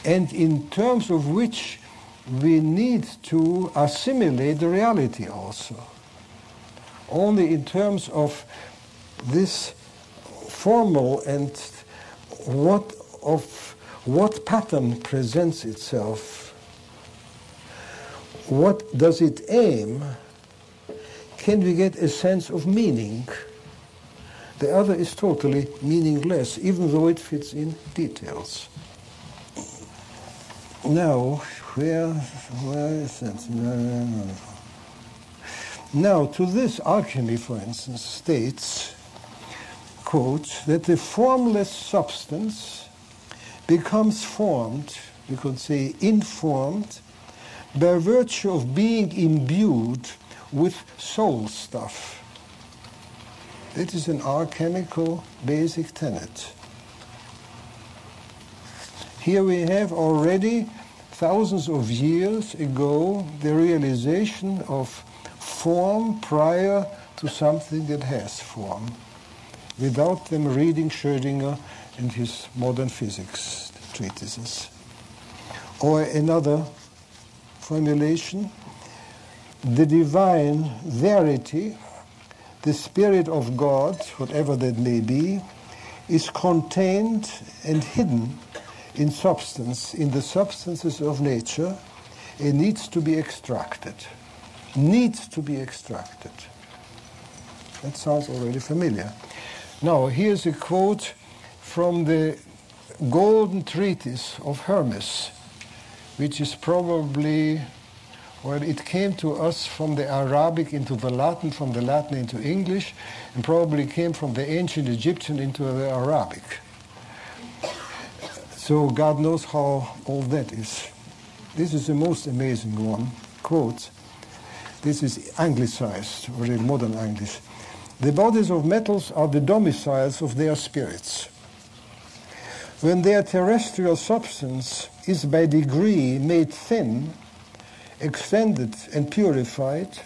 and in terms of which we need to assimilate the reality also. Only in terms of this formal and what pattern presents itself, what does it aim, can we get a sense of meaning. The other is totally meaningless, even though it fits in details. Now, where is that? No. Now, to this, Alchemy, for instance, states, quote, that the formless substance becomes formed, we could say informed, by virtue of being imbued with soul stuff. That is an alchemical basic tenet. Here we have already, thousands of years ago, the realization of form prior to something that has form, without them reading Schrödinger and his modern physics treatises. Or another formulation, the divine verity, the Spirit of God, whatever that may be, is contained and hidden in substance, in the substances of nature, and needs to be extracted. Needs to be extracted. That sounds already familiar. Now, here's a quote from the Golden Treatise of Hermes, which is probably, well, it came to us from the Arabic into the Latin, from the Latin into English, and probably came from the ancient Egyptian into the Arabic. So God knows how old that is. This is the most amazing one. Quote, this is anglicized, or in modern English. The bodies of metals are the domiciles of their spirits. When their terrestrial substance is by degree made thin, extended and purified,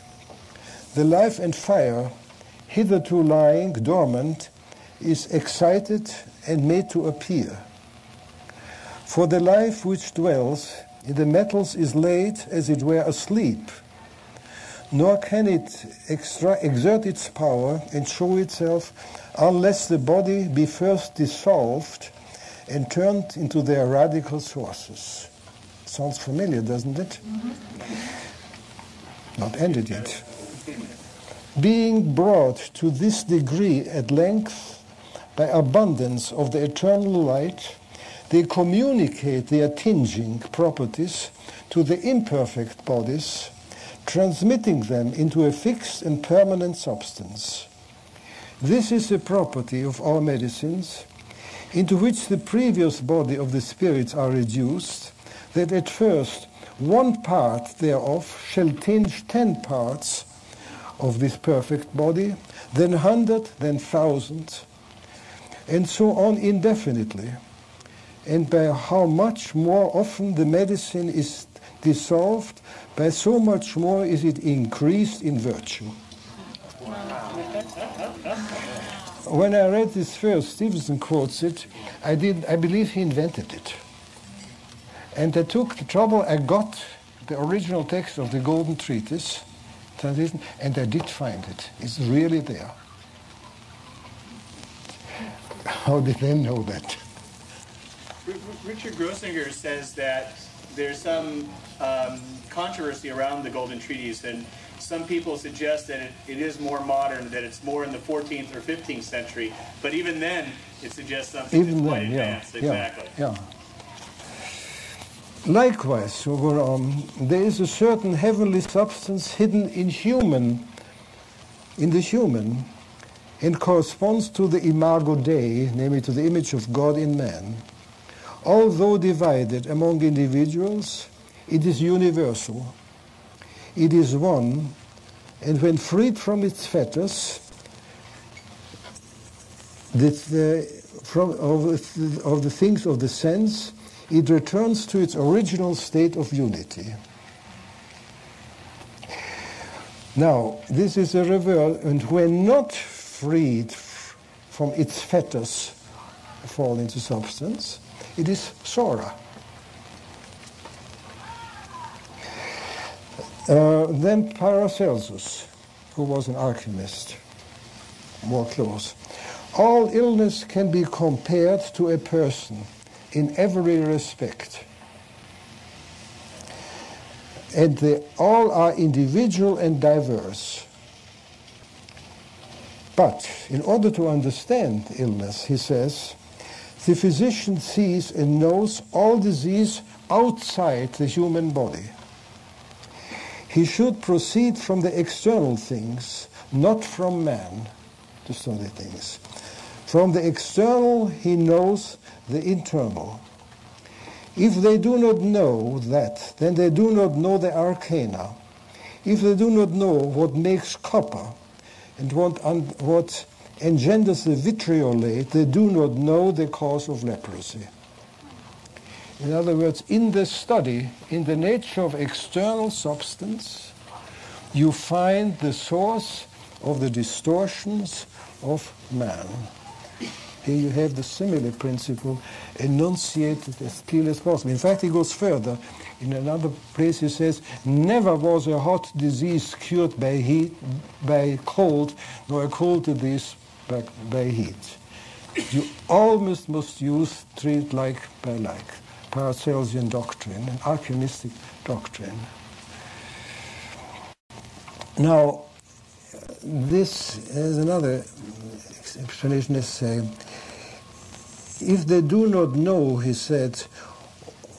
the life and fire, hitherto lying dormant, is excited and made to appear. For the life which dwells in the metals is laid, as it were, asleep, nor can it exert its power and show itself unless the body be first dissolved and turned into their radical sources. Sounds familiar, doesn't it? Mm-hmm. Not ended yet. Being brought to this degree at length by abundance of the eternal light, they communicate their tinging properties to the imperfect bodies, transmitting them into a fixed and permanent substance. This is a property of our medicines, into which the previous body of the spirits are reduced, that at first one part thereof shall tinge 10 parts of this perfect body, then 100, then 1,000, and so on indefinitely. And by how much more often the medicine is dissolved, by so much more is it increased in virtue. When I read this first, Stevenson quotes it, I believe he invented it. And I took the trouble, I got the original text of the Golden Treatise, translation, and I did find it. It's really there. How did they know that?
Richard Grossinger says that there's some controversy around the Golden Treatise, and some people suggest that it is more modern, that it's more in the 14th or 15th century. But even then, it suggests something
Even
that's quite
then,
advanced. Exactly.
Yeah. Likewise, there is a certain heavenly substance hidden in the human, and corresponds to the imago Dei, namely to the image of God in man. Although divided among individuals, it is universal. It is one, and when freed from its fetters, of the things of the sense, it returns to its original state of unity. Now, this is a reverse, and when not freed from its fetters, fall into substance, it is Sora. Then Paracelsus, who was an alchemist, more close. All illness can be compared to a person in every respect. And they all are individual and diverse. But in order to understand illness, he says, the physician sees and knows all disease outside the human body. He should proceed from the external things, not from man, to study things. From the external, he knows the internal. If they do not know that, then they do not know the arcana. If they do not know what makes copper and what engenders the vitriolate, they do not know the cause of leprosy. In other words, in the study, in the nature of external substance, you find the source of the distortions of man. Here you have the simile principle enunciated as clearly as possible. In fact, he goes further. In another place he says, never was a hot disease cured by heat, by cold, nor a cold disease by heat. You almost must treat like by like. Paracelsian doctrine, an alchemistic doctrine. Now, this is another explanation necessary. If they do not know, he said,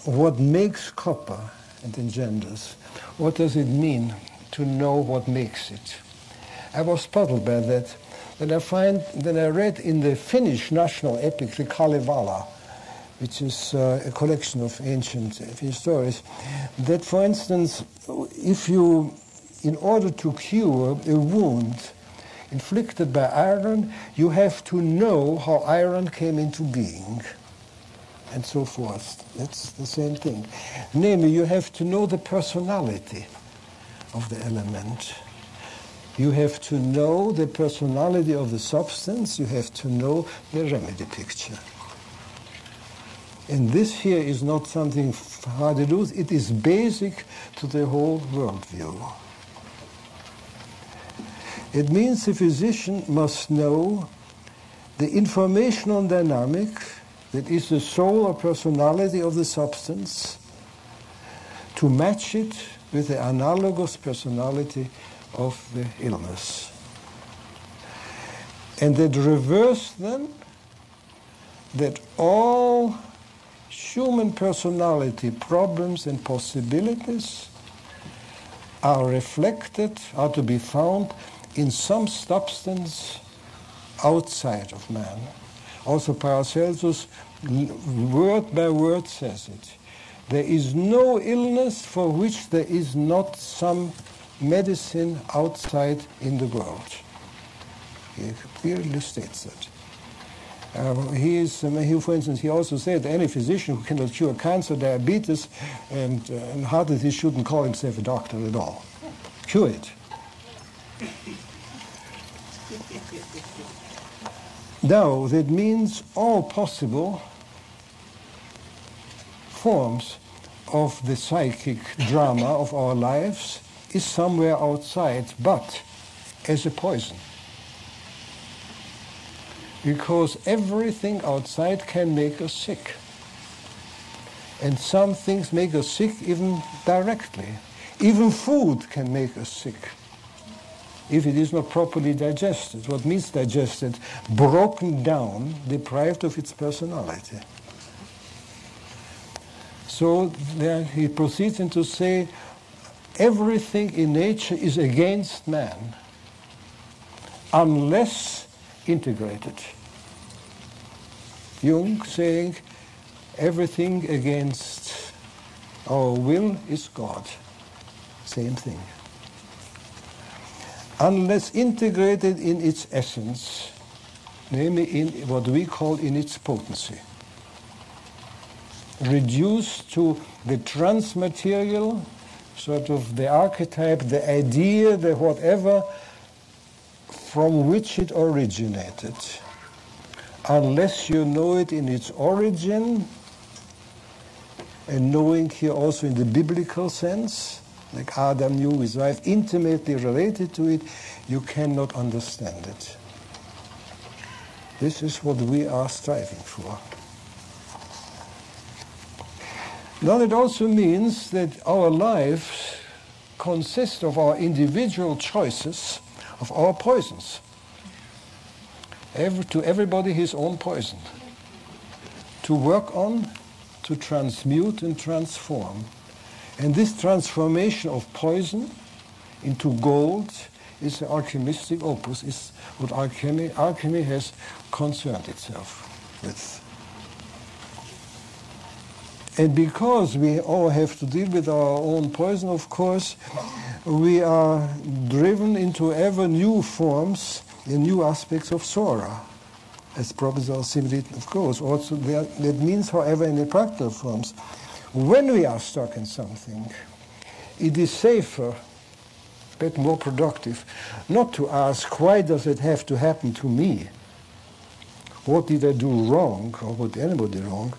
what makes copper and engenders, what does it mean to know what makes it? I was puzzled by that. Then I read in the Finnish national epic, the Kalevala, which is a collection of ancient Finnish stories, that, for instance, if you, in order to cure a wound inflicted by iron, you have to know how iron came into being, and so forth. That's the same thing. Namely, you have to know the personality of the element. You have to know the personality of the substance. You have to know the remedy picture. And this here is not something hard to do. It is basic to the whole worldview. It means the physician must know the informational dynamic that is the soul or personality of the substance, to match it with the analogous personality of the illness. And that reverse then, that all human personality problems and possibilities are reflected, are to be found in some substance outside of man. Also Paracelsus, word by word, says it. There is no illness for which there is not some medicine outside in the world. He clearly states that. For instance, he also said that any physician who cannot cure cancer, diabetes, and heart disease shouldn't call himself a doctor at all. Cure it. Now, that means all possible forms of the psychic drama of our lives is somewhere outside, but as a poison. Because everything outside can make us sick. And some things make us sick even directly. Even food can make us sick if it is not properly digested. What means digested? Broken down, deprived of its personality. So then he proceeds into say, everything in nature is against man, unless integrated. Jung saying, everything against our will is God. Same thing. Unless integrated in its essence, namely in what we call in its potency. Reduced to the transmaterial, sort of the archetype, the idea, the whatever, from which it originated. Unless you know it in its origin, and knowing here also in the biblical sense, like Adam knew his wife, intimately related to it, you cannot understand it. This is what we are striving for. Now it also means that our lives consist of our individual choices of our poisons. To everybody his own poison. To work on, to transmute and transform. And this transformation of poison into gold is the alchemistic opus, is what alchemy has concerned itself with. And because we all have to deal with our own poison, of course, we are driven into ever new forms and new aspects of Sora, as Professor Simrit, of course. Also, that means, however, in the practical forms, when we are stuck in something, it is safer, but more productive, not to ask, why does it have to happen to me? What did I do wrong, or what did anybody do wrong?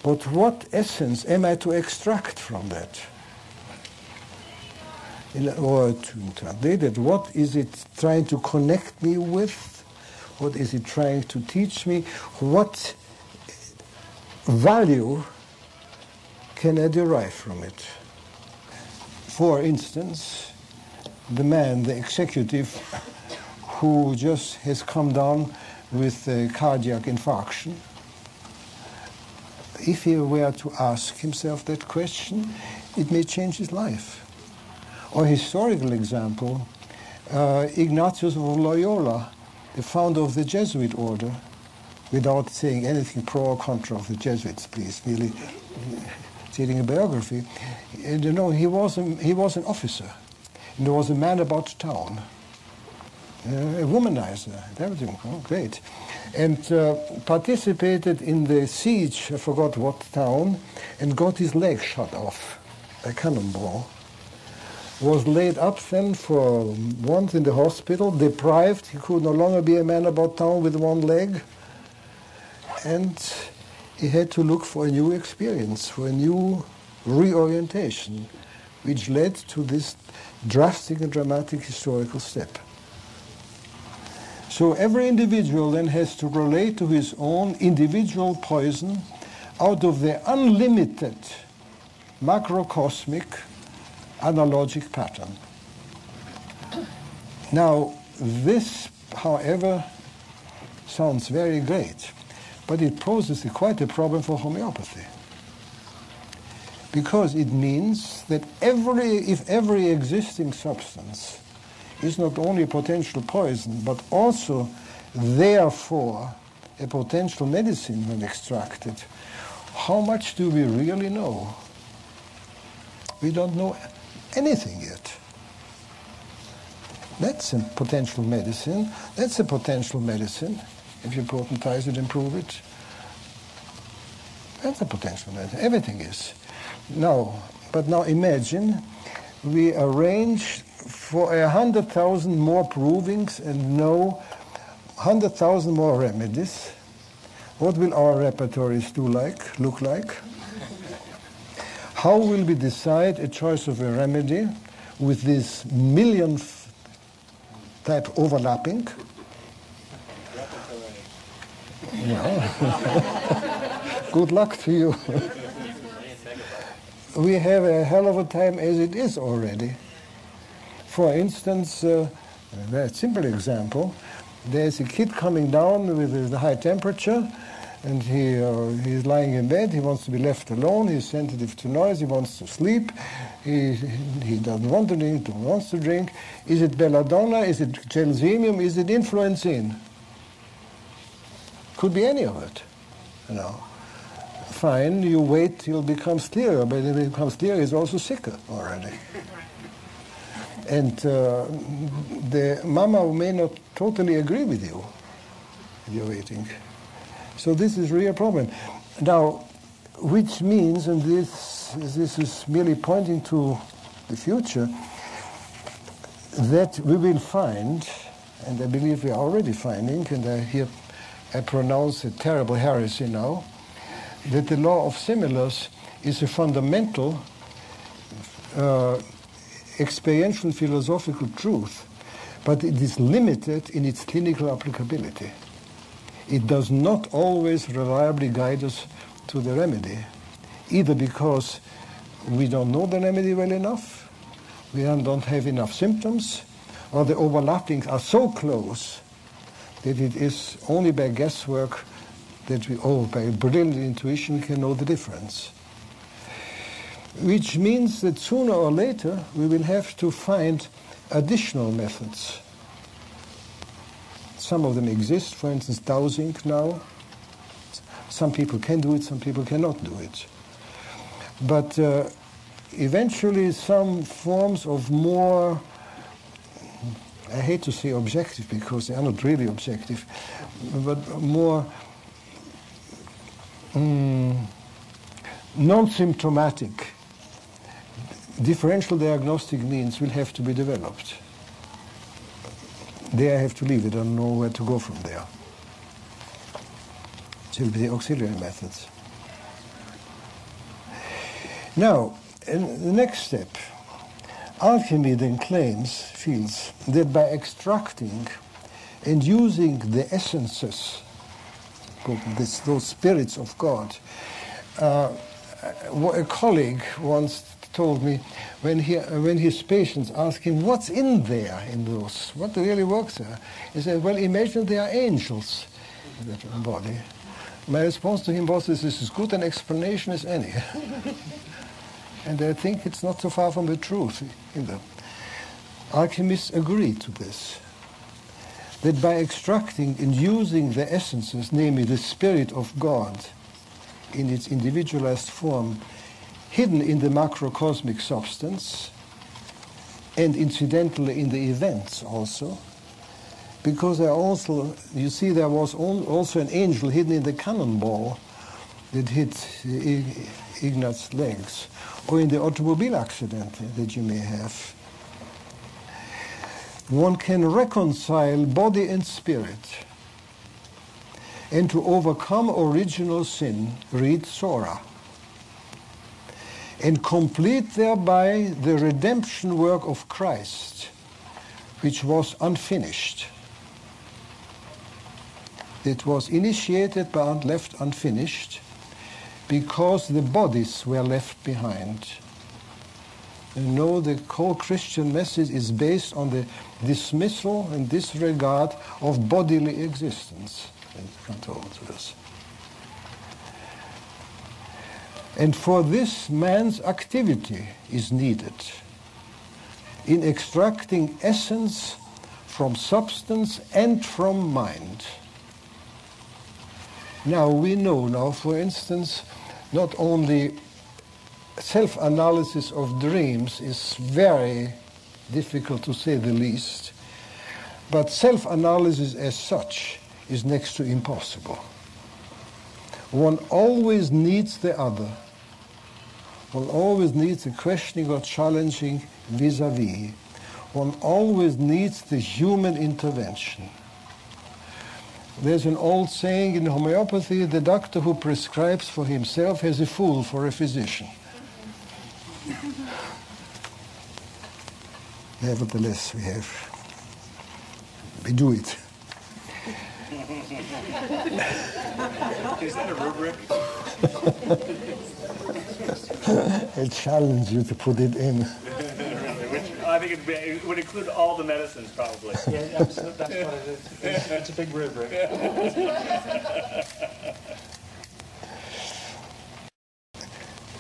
But what essence am I to extract from that? Or to translate it, what is it trying to connect me with? What is it trying to teach me? What value can I derive from it? For instance, the man, the executive, who just has come down with a cardiac infarction, if he were to ask himself that question, it may change his life. Or historical example, Ignatius of Loyola, the founder of the Jesuit order, without saying anything pro or contra of the Jesuits, please, merely stating a biography. And, you know, he was an officer, and there was a man about town, a womanizer, everything, oh, great. And participated in the siege, I forgot what town, and got his leg shot off, a cannonball. Was laid up then for months in the hospital, deprived. He could no longer be a man about town with one leg. And he had to look for a new experience, for a new reorientation, which led to this drastic and dramatic historical step. So every individual then has to relate to his own individual poison out of the unlimited macrocosmic analogic pattern. Now, this, however, sounds very great, but it poses quite a problem for homeopathy. Because it means that if every existing substance is not only a potential poison, but also, therefore, a potential medicine when extracted, how much do we really know? We don't know anything yet. That's a potential medicine. That's a potential medicine. If you potentize it, improve it. That's a potential medicine. Everything is. But now imagine we arrange for 100,000 more provings and know 100,000 more remedies. What will our repertories look like? How will we decide a choice of a remedy with this millionth type overlapping? Yeah. Good luck to you. we have a hell of a time as it is already. For instance, a very simple example, there's a kid coming down with a high temperature, and he's lying in bed, he wants to be left alone, he's sensitive to noise, he wants to sleep, he doesn't want to drink, he wants to drink. Is it belladonna, is it gelsemium, is it influenzine? Could be any of it, you know. Fine, you wait till it becomes clearer, but if it becomes clearer, he's also sicker already. And the mama may not totally agree with you if you're waiting. So this is really a problem. Now, which means, and this is merely pointing to the future, that we will find, and I believe we are already finding, and I pronounce a terrible heresy now, that the law of similars is a fundamental experiential philosophical truth, but it is limited in its clinical applicability. It does not always reliably guide us to the remedy, either because we don't know the remedy well enough, we don't have enough symptoms, or the overlappings are so close that it is only by guesswork that we, by brilliant intuition, can know the difference. Which means that sooner or later we will have to find additional methods. Some of them exist, for instance, dowsing now. Some people can do it, some people cannot do it. But eventually some forms of more, I hate to say objective because they are not really objective, but more non-symptomatic differential diagnostic means will have to be developed. There I have to leave it. I don't know where to go from there. It will be the auxiliary methods. Now, in the next step, alchemy then feels that by extracting and using the essences, those spirits of God, a colleague once told me when his patients asked him, what's in there in those? What really works there? He said, well, imagine they are angels in that body. My response to him was, this is as good an explanation as any. And I think it's not so far from the truth either. Alchemists agree to this, that by extracting and using the essences, namely the Spirit of God in its individualized form, hidden in the macrocosmic substance, and incidentally in the events also, because you see there was also an angel hidden in the cannonball that hit Ignaz's legs, or in the automobile accident that you may have. One can reconcile body and spirit, and to overcome original sin, read Sora, and complete thereby the redemption work of Christ, which was unfinished. It was initiated but left unfinished because the bodies were left behind. You know, the whole Christian message is based on the dismissal and disregard of bodily existence. And for this, man's activity is needed in extracting essence from substance and from mind. Now, we know now, for instance, not only self-analysis of dreams is very difficult to say the least, but self-analysis as such is next to impossible. One always needs the other. One always needs a questioning or challenging vis-a-vis. One always needs the human intervention. There's an old saying in homeopathy, the doctor who prescribes for himself has a fool for a physician. Nevertheless, we do it.
Is that a rubric?
I challenge you to put it in.
I think it would include all the medicines, probably.
Yeah, absolutely. That's what it is. It's a big rubric.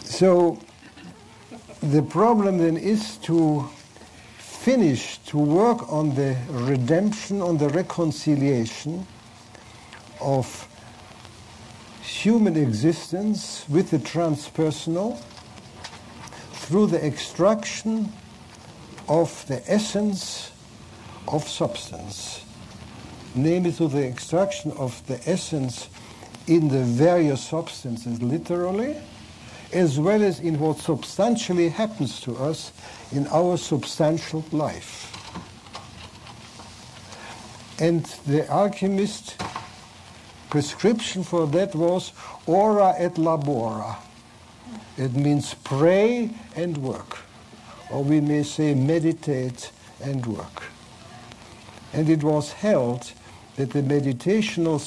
So the problem then is to finish, to work on the redemption, on the reconciliation of human existence with the transpersonal through the extraction of the essence of substance, namely through the extraction of the essence in the various substances literally, as well as in what substantially happens to us in our substantial life. And the alchemist prescription for that was ora et labora. It means pray and work, or we may say meditate and work. And it was held that the meditational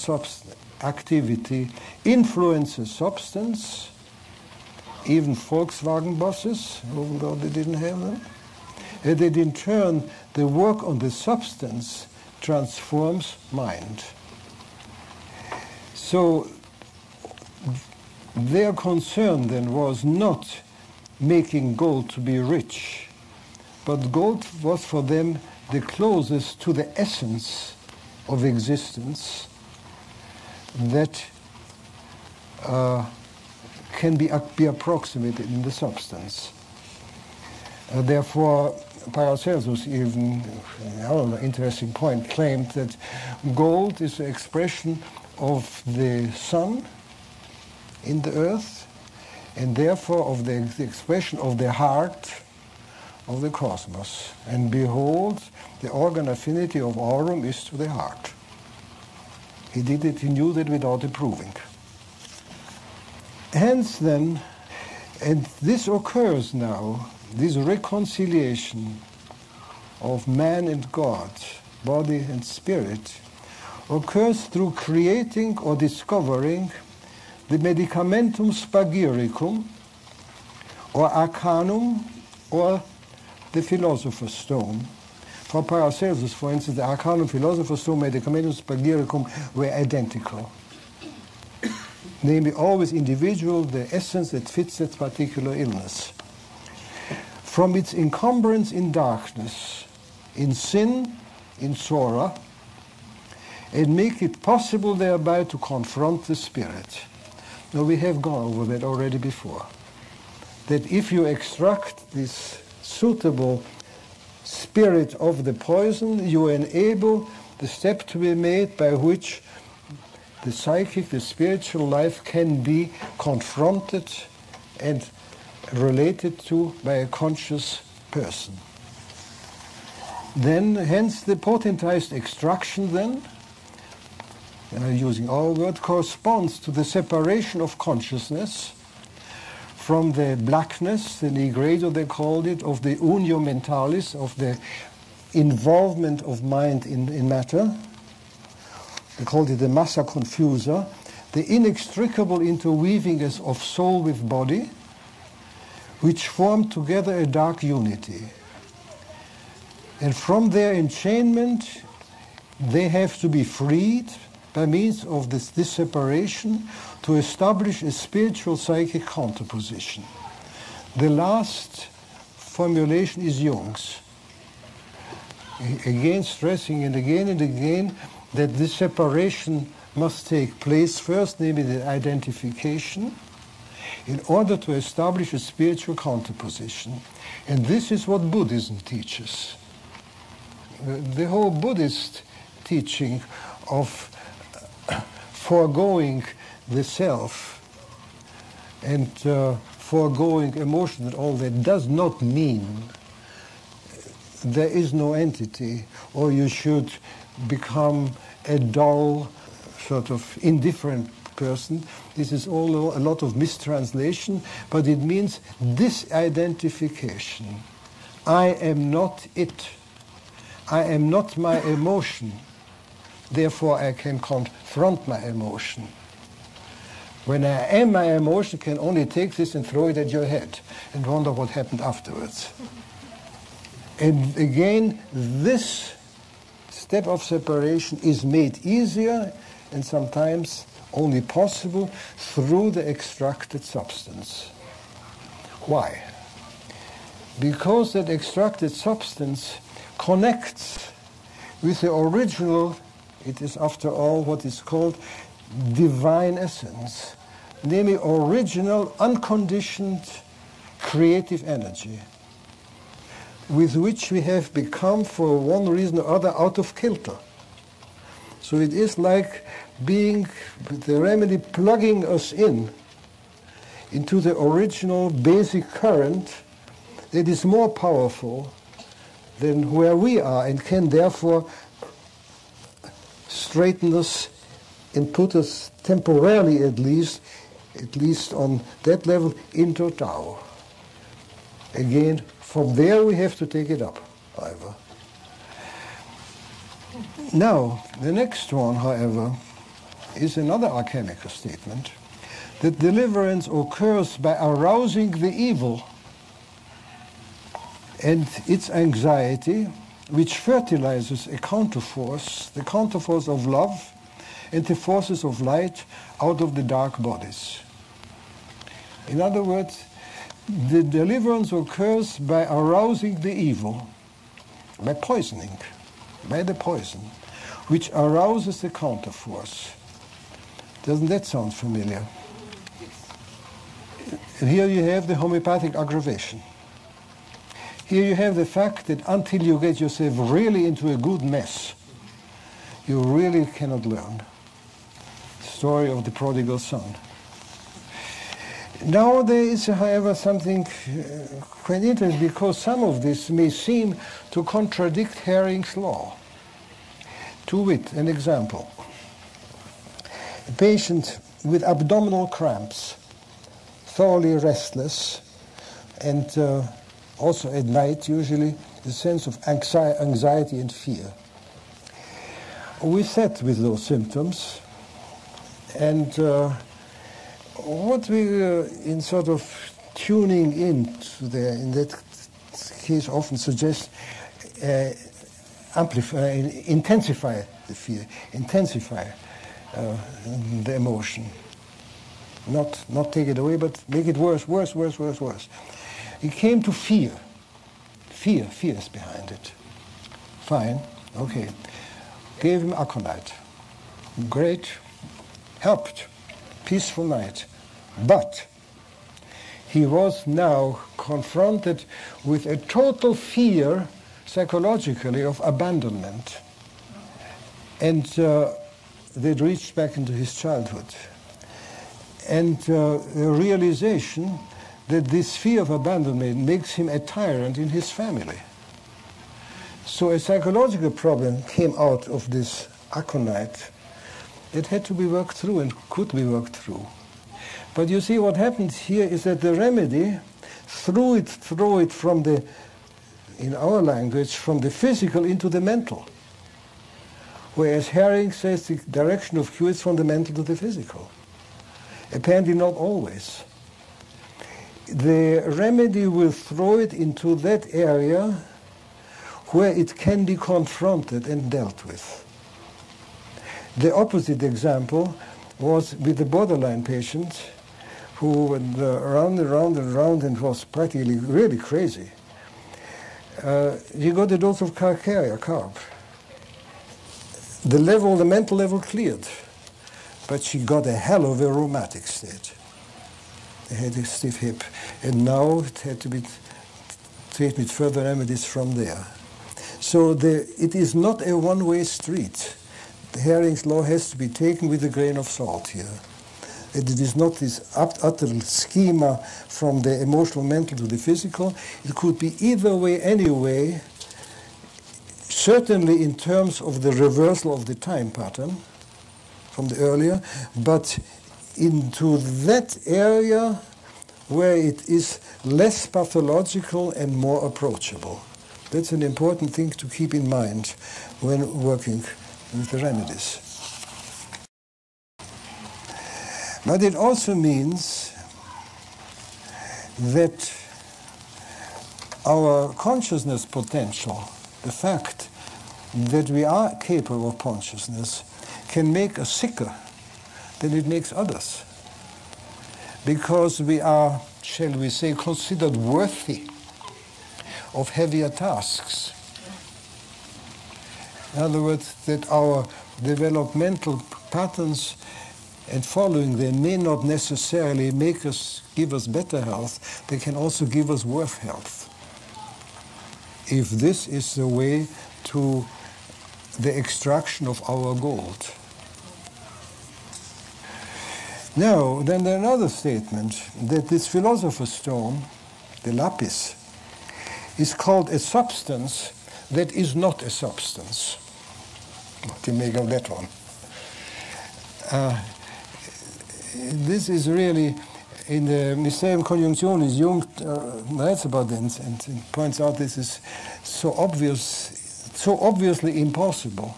activity influences substance, even Volkswagen buses, although they didn't have them, and that in turn the work on the substance transforms mind. So their concern then was not making gold to be rich, but gold was for them the closest to the essence of existence that can be approximated in the substance. Therefore, Paracelsus even, another interesting point, claimed that gold is the expression of the sun in the earth, and therefore of the expression of the heart of the cosmos. And behold, the organ affinity of aurum is to the heart. He did it, he knew that without approving. Hence then, and this occurs now, this reconciliation of man and God, body and spirit, occurs through creating or discovering the medicamentum spagyricum, or arcanum, or the philosopher's stone. For Paracelsus, for instance, the arcanum, philosopher's stone, medicamentum spagyricum were identical. Namely, always individual, the essence that fits that particular illness. From its encumbrance in darkness, in sin, in Sora, and make it possible thereby to confront the spirit. Now, we have gone over that already before. That if you extract this suitable spirit of the poison, you enable the step to be made by which the psychic, the spiritual life can be confronted and related to by a conscious person. Then, hence the potentized extraction then, using our word, corresponds to the separation of consciousness from the blackness, the nigredo they called it, of the unio mentalis, of the involvement of mind in matter. They called it the massa confusa, the inextricable interweaving of soul with body, which form together a dark unity. And from their enchainment, they have to be freed by means of this separation to establish a spiritual psychic counterposition. The last formulation is Jung's. Again, stressing and again that this separation must take place first, namely the identification, in order to establish a spiritual counterposition. And this is what Buddhism teaches. The whole Buddhist teaching of foregoing the self and foregoing emotion and all that does not mean there is no entity, or you should become a dull, sort of indifferent person. This is all a lot of mistranslation, but it means disidentification. I am not it. I am not my emotion. Therefore, I can confront my emotion. When I am my emotion, I can only take this and throw it at your head and wonder what happened afterwards. And again, this step of separation is made easier and sometimes only possible through the extracted substance. Why? Because that extracted substance connects with the original, it is after all what is called divine essence, namely original, unconditioned creative energy, with which we have become, for one reason or other, out of kilter. So it is like being, the remedy plugging us into the original basic current that is more powerful than where we are and can therefore straighten us and put us temporarily at least on that level into Tao. Again, from there we have to take it up, however. Now, the next one, however, is another alchemical statement, that deliverance occurs by arousing the evil and its anxiety, which fertilizes a counterforce, the counterforce of love and the forces of light out of the dark bodies. In other words, the deliverance occurs by arousing the evil, by poisoning, by the poison, which arouses the counterforce. Doesn't that sound familiar? Here you have the homeopathic aggravation. Here you have the fact that until you get yourself really into a good mess, you really cannot learn. Story of the prodigal son. Now there is, however, something quite interesting, because some of this may seem to contradict Hering's law. To wit, an example. A patient with abdominal cramps, thoroughly restless, and also at night usually the sense of anxiety and fear. We sat with those symptoms, and what we in sort of tuning into there, in that case often suggests intensify the fear, intensify the emotion. Not take it away, but make it worse. It came to fear. Fear is behind it. Fine, okay. Gave him aconite. Great, helped. Peaceful night. But he was now confronted with a total fear, psychologically, of abandonment. And they'd reached back into his childhood. And the realization that this fear of abandonment makes him a tyrant in his family. So a psychological problem came out of this aconite that had to be worked through and could be worked through. But you see, what happened here is that the remedy threw it from the, in our language, from the physical into the mental. Whereas Hering says the direction of cure is from the mental to the physical. Apparently not always. The remedy will throw it into that area where it can be confronted and dealt with. The opposite example was with the borderline patient who went round and was practically really crazy. He got a dose of carb. The mental level cleared, but she got a hell of a rheumatic state. They had a stiff hip, and now it had to be treated with further remedies from there. So it is not a one-way street. The Hering's law has to be taken with a grain of salt here. It is not this utter schema from the emotional, mental to the physical. It could be either way, anyway, certainly in terms of the reversal of the time pattern from the earlier, but into that area where it is less pathological and more approachable. That's an important thing to keep in mind when working with the remedies. But it also means that our consciousness potential, the fact that we are capable of consciousness, can make us sicker than it makes others. Because we are, shall we say, considered worthy of heavier tasks. In other words, that our developmental patterns and following them may not necessarily give us better health, they can also give us worse health. If this is the way to the extraction of our gold. Now, then there's another statement that this philosopher's stone, the lapis, is called a substance that is not a substance. What do you make of that one? This is really, in the Mysterium Conjunctionis, Jung writes about this and points out this is so obviously impossible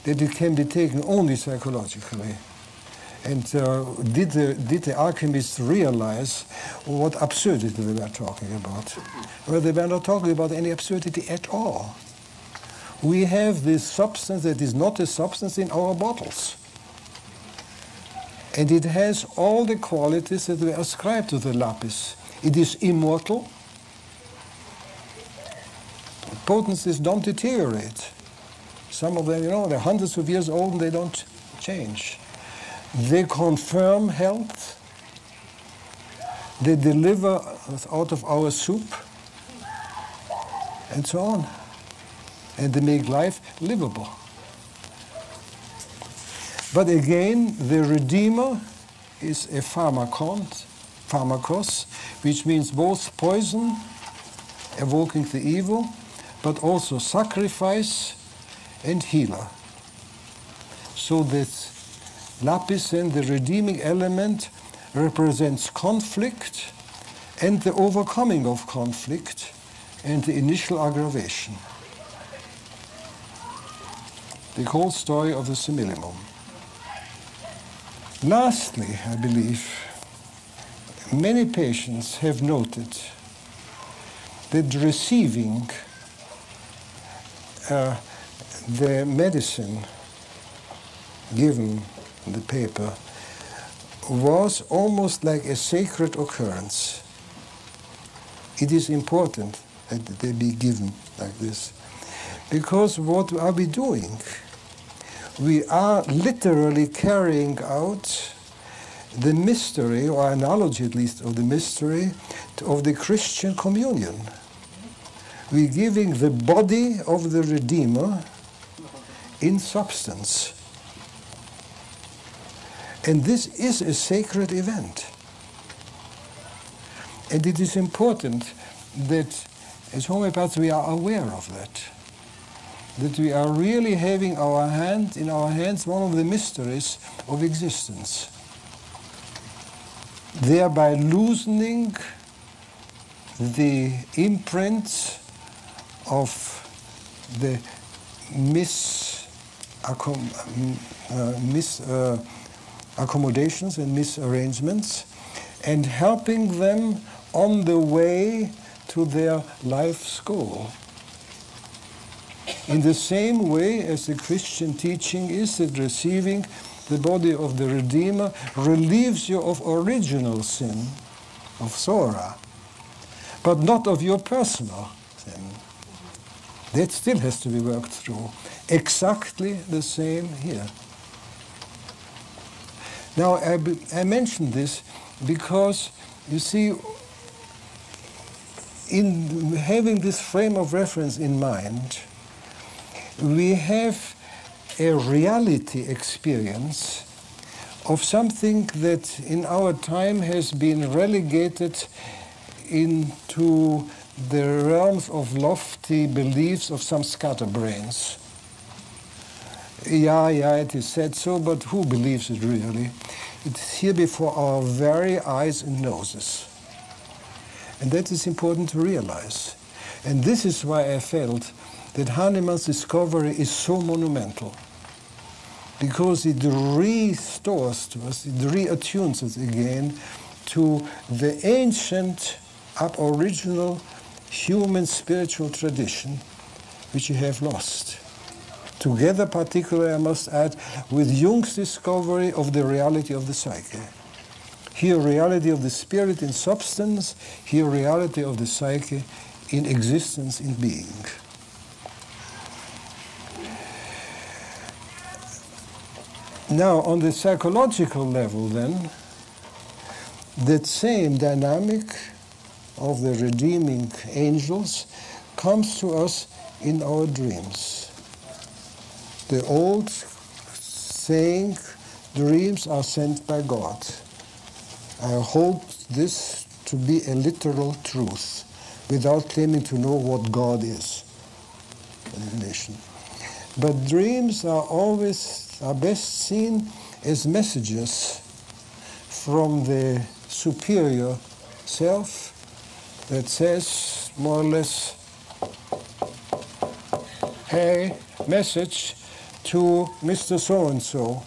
that it can be taken only psychologically. And did the alchemists realize what absurdity they were talking about? Well, they were not talking about any absurdity at all. We have this substance that is not a substance in our bottles. And it has all the qualities that we ascribe to the lapis. It is immortal. Potencies don't deteriorate. Some of them, they're hundreds of years old and they don't change. They confirm health. They deliver out of our soup, and so on. And they make life livable. But again, the Redeemer is a pharmakos, which means both poison, evoking the evil, but also sacrifice and healer. So this lapis, and the redeeming element, represents conflict and the overcoming of conflict and the initial aggravation. The whole story of the simillimum. Lastly, I believe, many patients have noted that receiving the medicine given in the paper was almost like a sacred occurrence. It is important that they be given like this. Because what are we doing? We are literally carrying out the mystery, or analogy at least of the mystery, of the Christian communion. We're giving the body of the Redeemer in substance. And this is a sacred event. And it is important that, as homeopaths, we are aware of that. That we are really having in our hands one of the mysteries of existence. Thereby loosening the imprints of the accommodations and misarrangements, and helping them on the way to their life's goal. In the same way as the Christian teaching is that receiving the body of the Redeemer relieves you of original sin, of Sora, but not of your personal sin. That still has to be worked through. Exactly the same here. Now, I mentioned this because, you see, in having this frame of reference in mind, we have a reality experience of something that in our time has been relegated into the realms of lofty beliefs of some scatterbrains. Yeah, it is said so, but who believes it really? It's here before our very eyes and noses. And that is important to realize. And this is why I felt that Hahnemann's discovery is so monumental. because it restores to us, it reattunes us again to the ancient, aboriginal human spiritual tradition which you have lost. Together, particularly, I must add, with Jung's discovery of the reality of the psyche. Here, reality of the spirit in substance, here, reality of the psyche in existence, in being. Now, on the psychological level, then, that same dynamic of the redeeming angels comes to us in our dreams. The old saying, dreams are sent by God. I hold this to be a literal truth, without claiming to know what God is. But dreams are best seen as messages from the superior self that says, more or less, hey, message to Mr. So-and-so,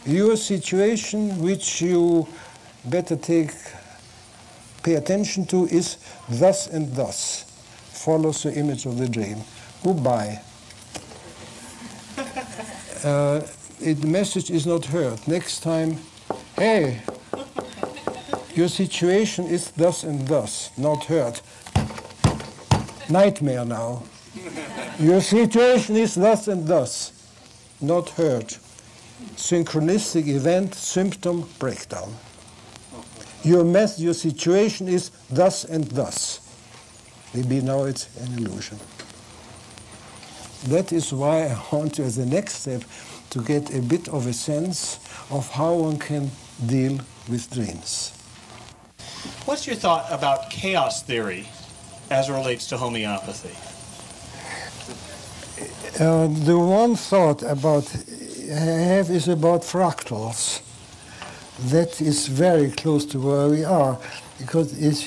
your situation which you better pay attention to is thus and thus. Follows the image of the dream. Goodbye. The message is not heard. Next time, hey, your situation is thus and thus, not heard. Nightmare now. Your situation is thus and thus, not heard. Synchronistic event, symptom, breakdown. Your situation is thus and thus. Maybe now it's an illusion. That is why I want to, as the next step, to get a bit of a sense of how one can deal with dreams.
What's your thought about chaos theory as it relates to homeopathy?
The one thought I have is about fractals. That is very close to where we are, because if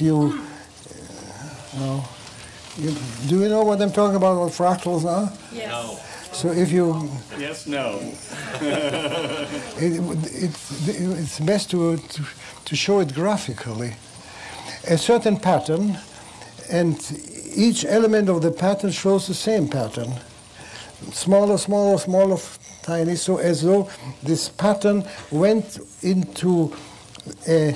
do you know what I'm talking about, what fractals are?
Yes. No.
So if you...
Yes, no.
It's best to show it graphically. A certain pattern, and each element of the pattern shows the same pattern. Smaller, smaller, smaller, tiny, so as though this pattern went into a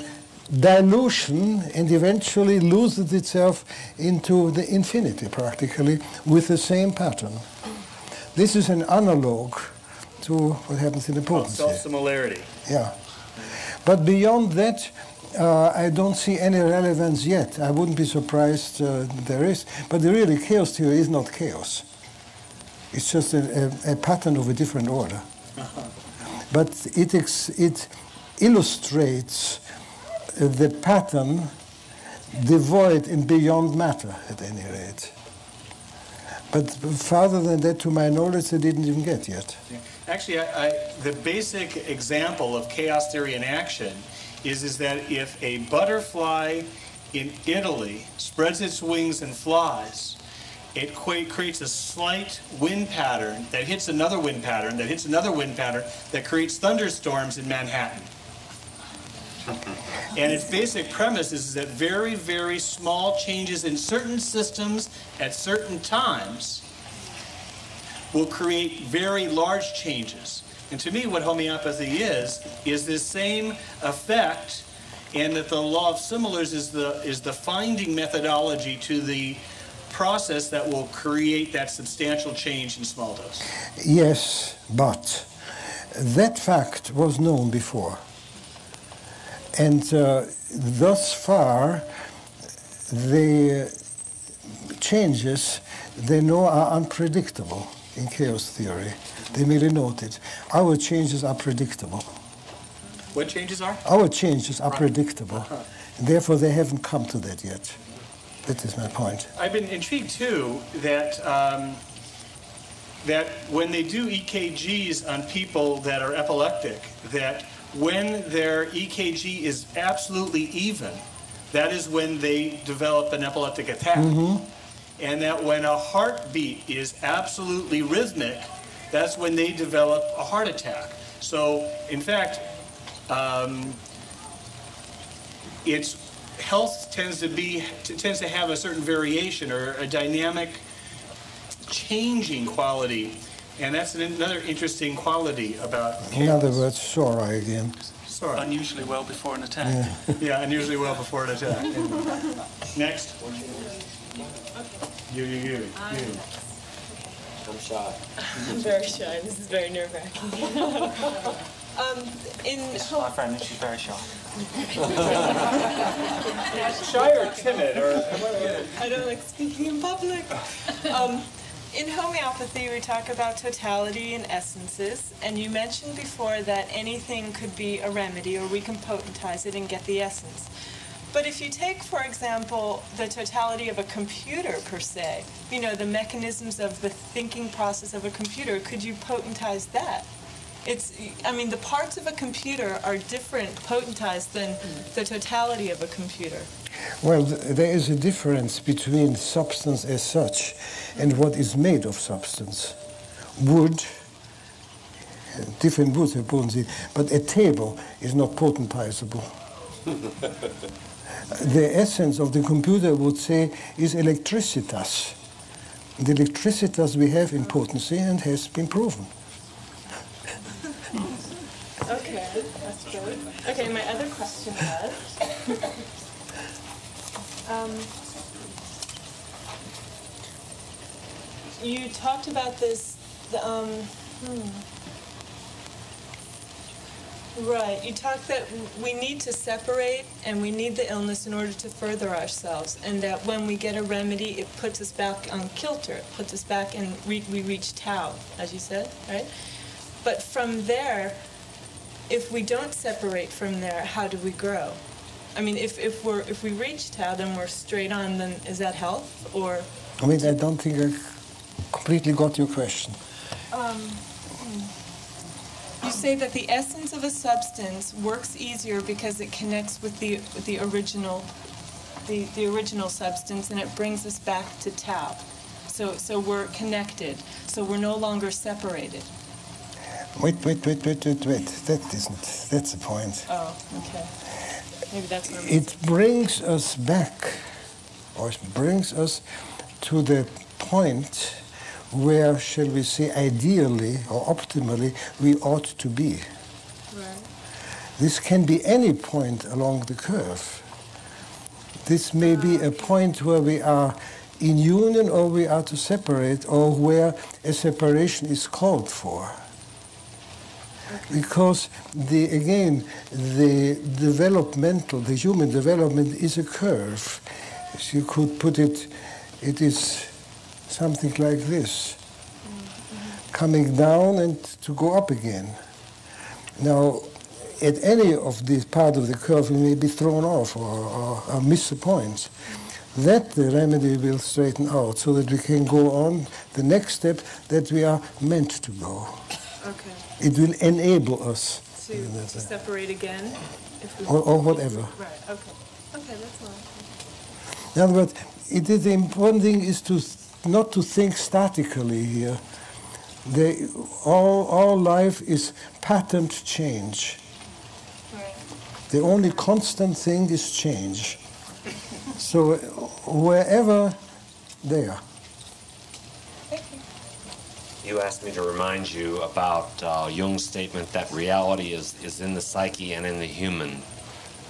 dilution and eventually loses itself into the infinity, practically, with the same pattern. This is an analog to what happens in the potency.
Self-similarity.
Yeah. But beyond that, I don't see any relevance yet. I wouldn't be surprised there is. But really, chaos theory is not chaos. It's just a pattern of a different order. But it illustrates the pattern devoid and beyond matter, at any rate. But farther than that, to my knowledge, they didn't even get yet.
Actually, the basic example of chaos theory in action is that if a butterfly in Italy spreads its wings and flies, it creates a slight wind pattern that hits another wind pattern, that hits another wind pattern, that creates thunderstorms in Manhattan. And its basic premise is that very, very small changes in certain systems at certain times will create very large changes. And to me, what homeopathy is this same effect, and that the law of similars is the finding methodology to the process that will create that substantial change in small dose.
Yes, but that fact was known before. And thus far, the changes they know are unpredictable in chaos theory. They merely note it. Our changes are predictable.
What changes are?
Our changes are predictable. Therefore, they haven't come to that yet. That is my point.
I've been intrigued, too, that that when they do EKGs on people that are epileptic, that when their EKG is absolutely even, that is when they develop an epileptic attack. Mm-hmm. And that when a heartbeat is absolutely rhythmic, that's when they develop a heart attack. So, in fact, its health tends to have a certain variation or a dynamic, changing quality, and that's another interesting quality about chaos.
In other words, Sora again.
Sora.
Unusually well before an attack.
Yeah, unusually well before an attack. Next. You.
I'm shy.
I'm very shy. This is very nerve-wracking.
This is my friend, and she's very shy.
Shy or timid, or
I don't like speaking in public. In homeopathy, we talk about totality and essences, and you mentioned before that anything could be a remedy, or we can potentize it and get the essence. But if you take, for example, the totality of a computer per se, you know, the mechanisms of the thinking process of a computer, could you potentize that? I mean, the parts of a computer are different potentized than the totality of a computer.
Well, there is a difference between substance as such and what is made of substance. Wood, different woods are potency, but a table is not potentizable. The essence of the computer would say is electricitas. The electricitas we have in potency and has been proven.
Okay, that's good. Okay, my other question was, you talked about this, right, you talked that we need to separate and we need the illness in order to further ourselves, and that when we get a remedy, it puts us back on kilter, it puts us back and we reach Tao, as you said, right? But from there, if we don't separate from there, how do we grow? I mean, if we reach Tao, then we're straight on, then is that health, or?
I mean, I don't think I completely got your question.
You say that the essence of a substance works easier because it connects with the original substance, and it brings us back to Tao. So we're connected. So we're no longer separated.
Wait. That's the point.
Oh, okay. Maybe that's what I'm
It brings us back, or it brings us to the point where, shall we say, ideally or optimally, we ought to be.
Right.
This can be any point along the curve. This may be a point where we are in union or we are to separate, or where a separation is called for. Because, the human development is a curve. As you could put it, it is something like this, coming down and to go up again. Now, at any of these part of the curve, we may be thrown off or miss a point. That the remedy will straighten out so that we can go on the next step that we are meant to go.
Okay.
It will enable us
To separate again? If we
or whatever.
Right, okay. Okay, that's all.
In other words, the important thing is not to think statically here. All life is patterned change.
Right.
The only constant thing is change. So wherever there.
You asked me to remind you about Jung's statement that reality is in the psyche and in the human.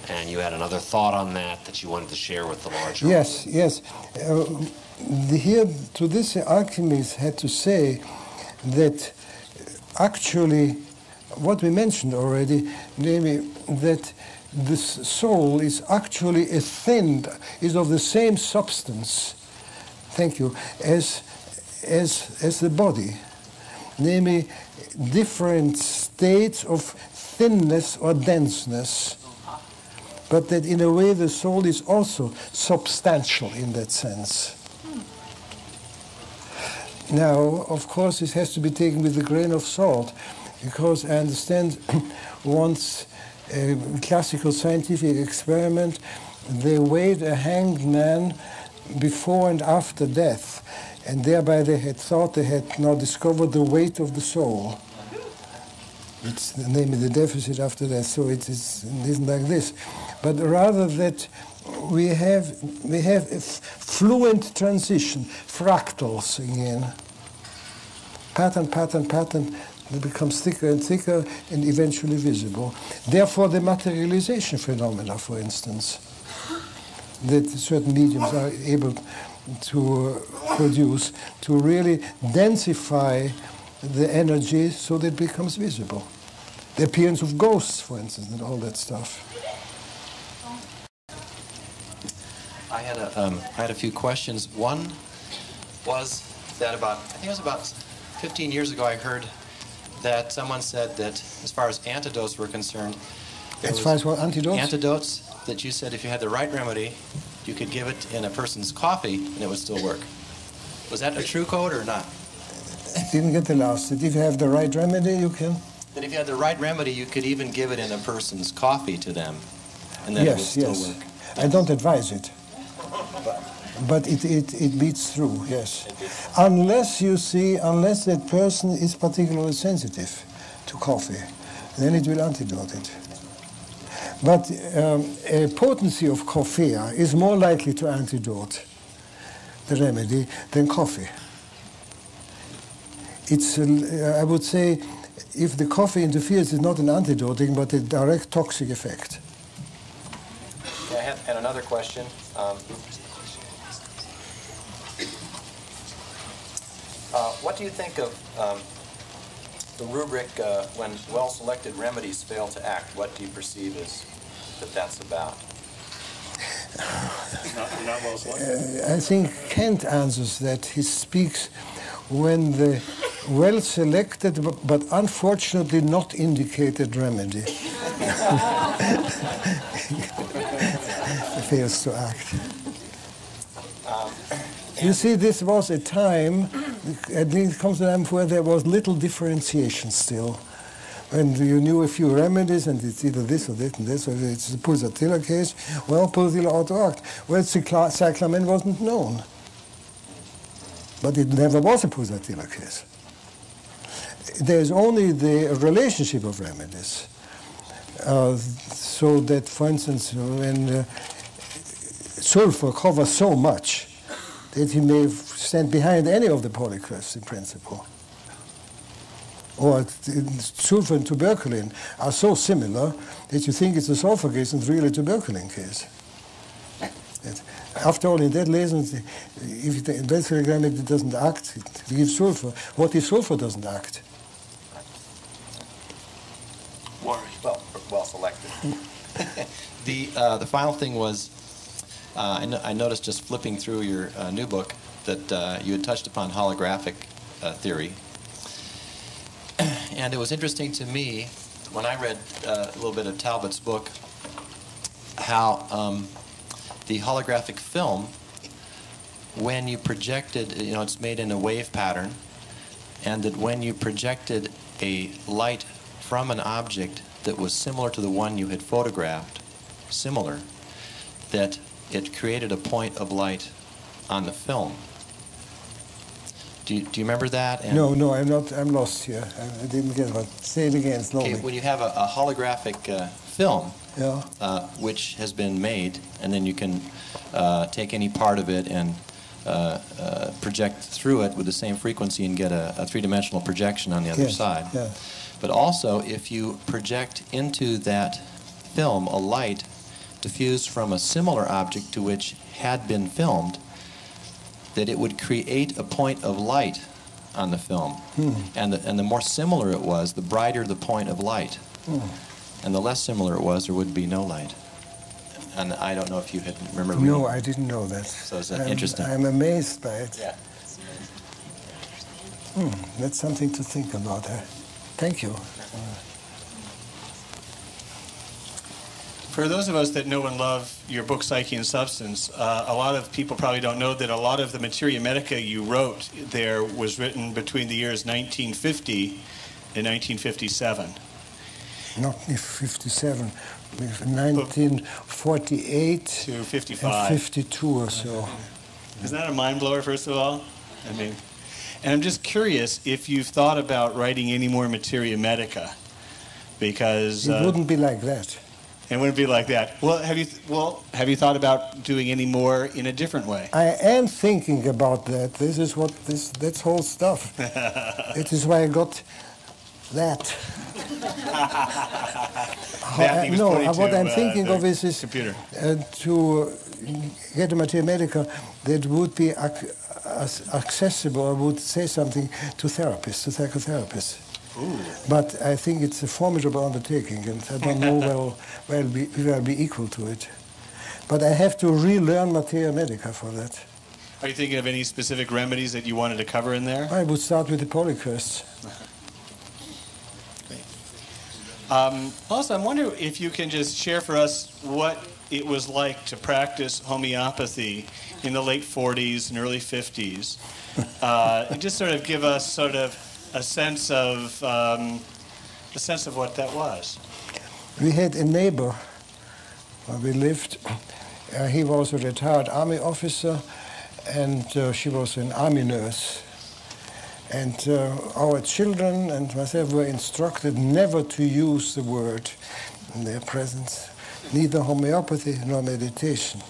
And you had another thought on that you wanted to share with the larger audience.
Yes. Here, to this, the alchemists had to say that actually, what we mentioned already, namely that the soul is actually is of the same substance, thank you, as the body, namely different states of thinness or denseness, but that in a way the soul is also substantial in that sense. Now, of course, this has to be taken with a grain of salt, because I understand once a classical scientific experiment, they weighed a hanged man before and after death, and thereby they had thought they had now discovered the weight of the soul. It's namely the deficit after that, so it isn't like this. But rather that we have a fluent transition, fractals again. Pattern, pattern, pattern, it becomes thicker and thicker and eventually visible. Therefore, the materialization phenomena, for instance, that certain mediums are able to produce, to really densify the energy so that it becomes visible. The appearance of ghosts, for instance, and all that stuff.
I had a few questions. One was that I think it was about 15 years ago, I heard that someone said that as far as antidotes were concerned,
as far as what, antidotes?
Antidotes, that you said if you had the right remedy, you could give it in a person's coffee and it would still work. Was that a true code or not?
I didn't get the last. That if you have the right remedy, you can?
That if you had the right remedy, you could even give it in a person's coffee to them, and then it would still work.
I don't advise it. But it beats through, yes. Unless you see, unless that person is particularly sensitive to coffee, then it will antidote it. But a potency of coffea is more likely to antidote the remedy than coffee. It's, I would say, if the coffee interferes, it's not an antidoting, but a direct toxic effect.
I had another question. What do you think of the rubric when well-selected remedies fail to act? What do you perceive as that's about?
Not well selected.
I think Kant answers that. He speaks when the well-selected but unfortunately not indicated remedy fails to act. You see, this was a time, I think it comes to a time where there was little differentiation still. When you knew a few remedies, and it's either this or that and this, or it's the pulsatilla case, well, pulsatilla ought to act. Well, cyclamen wasn't known. But it never was a pulsatilla case. There's only the relationship of remedies. So that, for instance, when sulfur covers so much that he may stand behind any of the polycrefts in principle. Or sulfur and tuberculin are so similar that you think it's a sulfur case and really a tuberculin case. After all, in that lesson, if the remedy doesn't act, it gives sulfur. What if sulfur doesn't act?
Well selected. The final thing was, I noticed just flipping through your new book that you had touched upon holographic theory. And it was interesting to me, when I read a little bit of Talbot's book, how the holographic film, when you projected, it's made in a wave pattern, and that when you projected a light from an object that was similar to the one you had photographed, that it created a point of light on the film. Do you remember that? And
no, I'm not. I'm lost here. I didn't get it. Say it again slowly.
Okay, when you have a holographic film,
yeah.
Which has been made, and then you can take any part of it and project through it with the same frequency and get a three-dimensional projection on the other side.
Yeah.
But also, if you project into that film a light diffused from a similar object to which had been filmed, that it would create a point of light on the film. And the more similar it was, the brighter the point of light. And the less similar it was, there would be no light. And I don't know if you had remember.
No, I didn't know that.
So it's interesting.
I'm amazed by it.
Yeah.
That's something to think about. Thank you.
For those of us that know and love your book, Psyche and Substance, a lot of people probably don't know that a lot of the Materia Medica you wrote there was written between the years 1950 and 1957.
Not 57, 1948
to 55.
And 52 or so.
Isn't that a mind blower, first of all? I mean, and I'm just curious if you've thought about writing any more Materia Medica. because
it wouldn't be like that.
It wouldn't be like that. Well, have you thought about doing any more in a different way?
I am thinking about that. This is what that's whole stuff. It is why I got that. What I'm thinking of is
computer.
To get a mathematica that would be accessible, I would say something to therapists, to psychotherapists.
Ooh.
But I think it's a formidable undertaking, and I don't know whether I'll be equal to it. But I have to relearn materia medica for that.
Are you thinking of any specific remedies that you wanted to cover in there?
I would start with the polycrest.
Also, I'm wondering if you can just share for us what it was like to practice homeopathy in the late 40s and early 50s. And just sort of give us sort of a sense of what that was.
We had a neighbor where we lived. He was a retired army officer, and she was an army nurse. And our children and myself were instructed never to use the word in their presence, neither homeopathy nor meditation.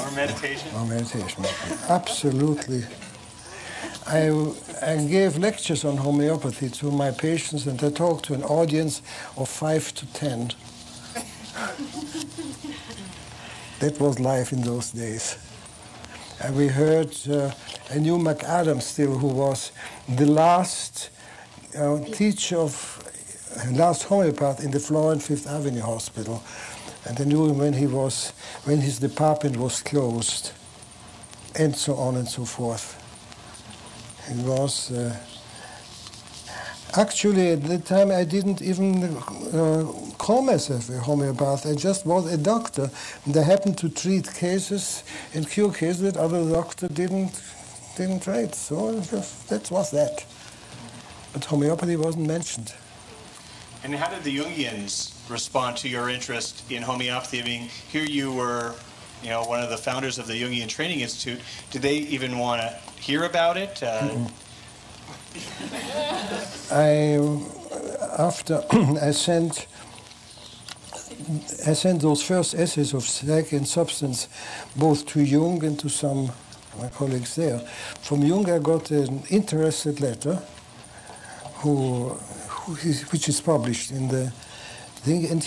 Or meditation?
Or meditation. Absolutely. I gave lectures on homeopathy to my patients, and I talked to an audience of 5 to 10. That was life in those days. And we heard, I knew McAdams still, who was the last teacher last homeopath in the Florence Fifth Avenue Hospital. And I knew him when his department was closed, and so on and so forth. He was, actually at the time I didn't even call myself a homeopath. I just was a doctor. And I happened to treat cases and cure cases that other doctors didn't treat. So that was that. But homeopathy wasn't mentioned.
And how did the Jungians respond to your interest in homeopathy? I mean, here you were, one of the founders of the Jungian Training Institute. Did they even want to hear about it?
After I sent those first essays of Psyche and Substance both to Jung and to some of my colleagues there. From Jung I got an interested letter which is published in the thing, and